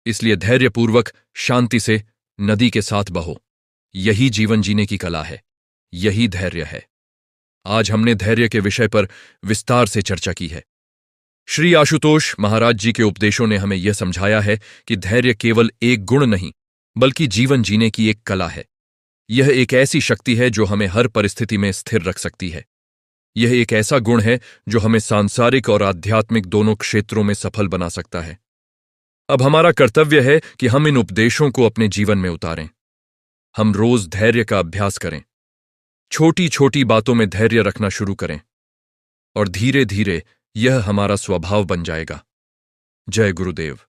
इसलिए धैर्यपूर्वक, शांति से नदी के साथ बहो। यही जीवन जीने की कला है, यही धैर्य है। आज हमने धैर्य के विषय पर विस्तार से चर्चा की है। श्री आशुतोष महाराज जी के उपदेशों ने हमें यह समझाया है कि धैर्य केवल एक गुण नहीं, बल्कि जीवन जीने की एक कला है। यह एक ऐसी शक्ति है जो हमें हर परिस्थिति में स्थिर रख सकती है। यह एक ऐसा गुण है जो हमें सांसारिक और आध्यात्मिक दोनों क्षेत्रों में सफल बना सकता है। अब हमारा कर्तव्य है कि हम इन उपदेशों को अपने जीवन में उतारें। हम रोज धैर्य का अभ्यास करें, छोटी छोटी बातों में धैर्य रखना शुरू करें, और धीरे धीरे यह हमारा स्वभाव बन जाएगा। जय गुरुदेव।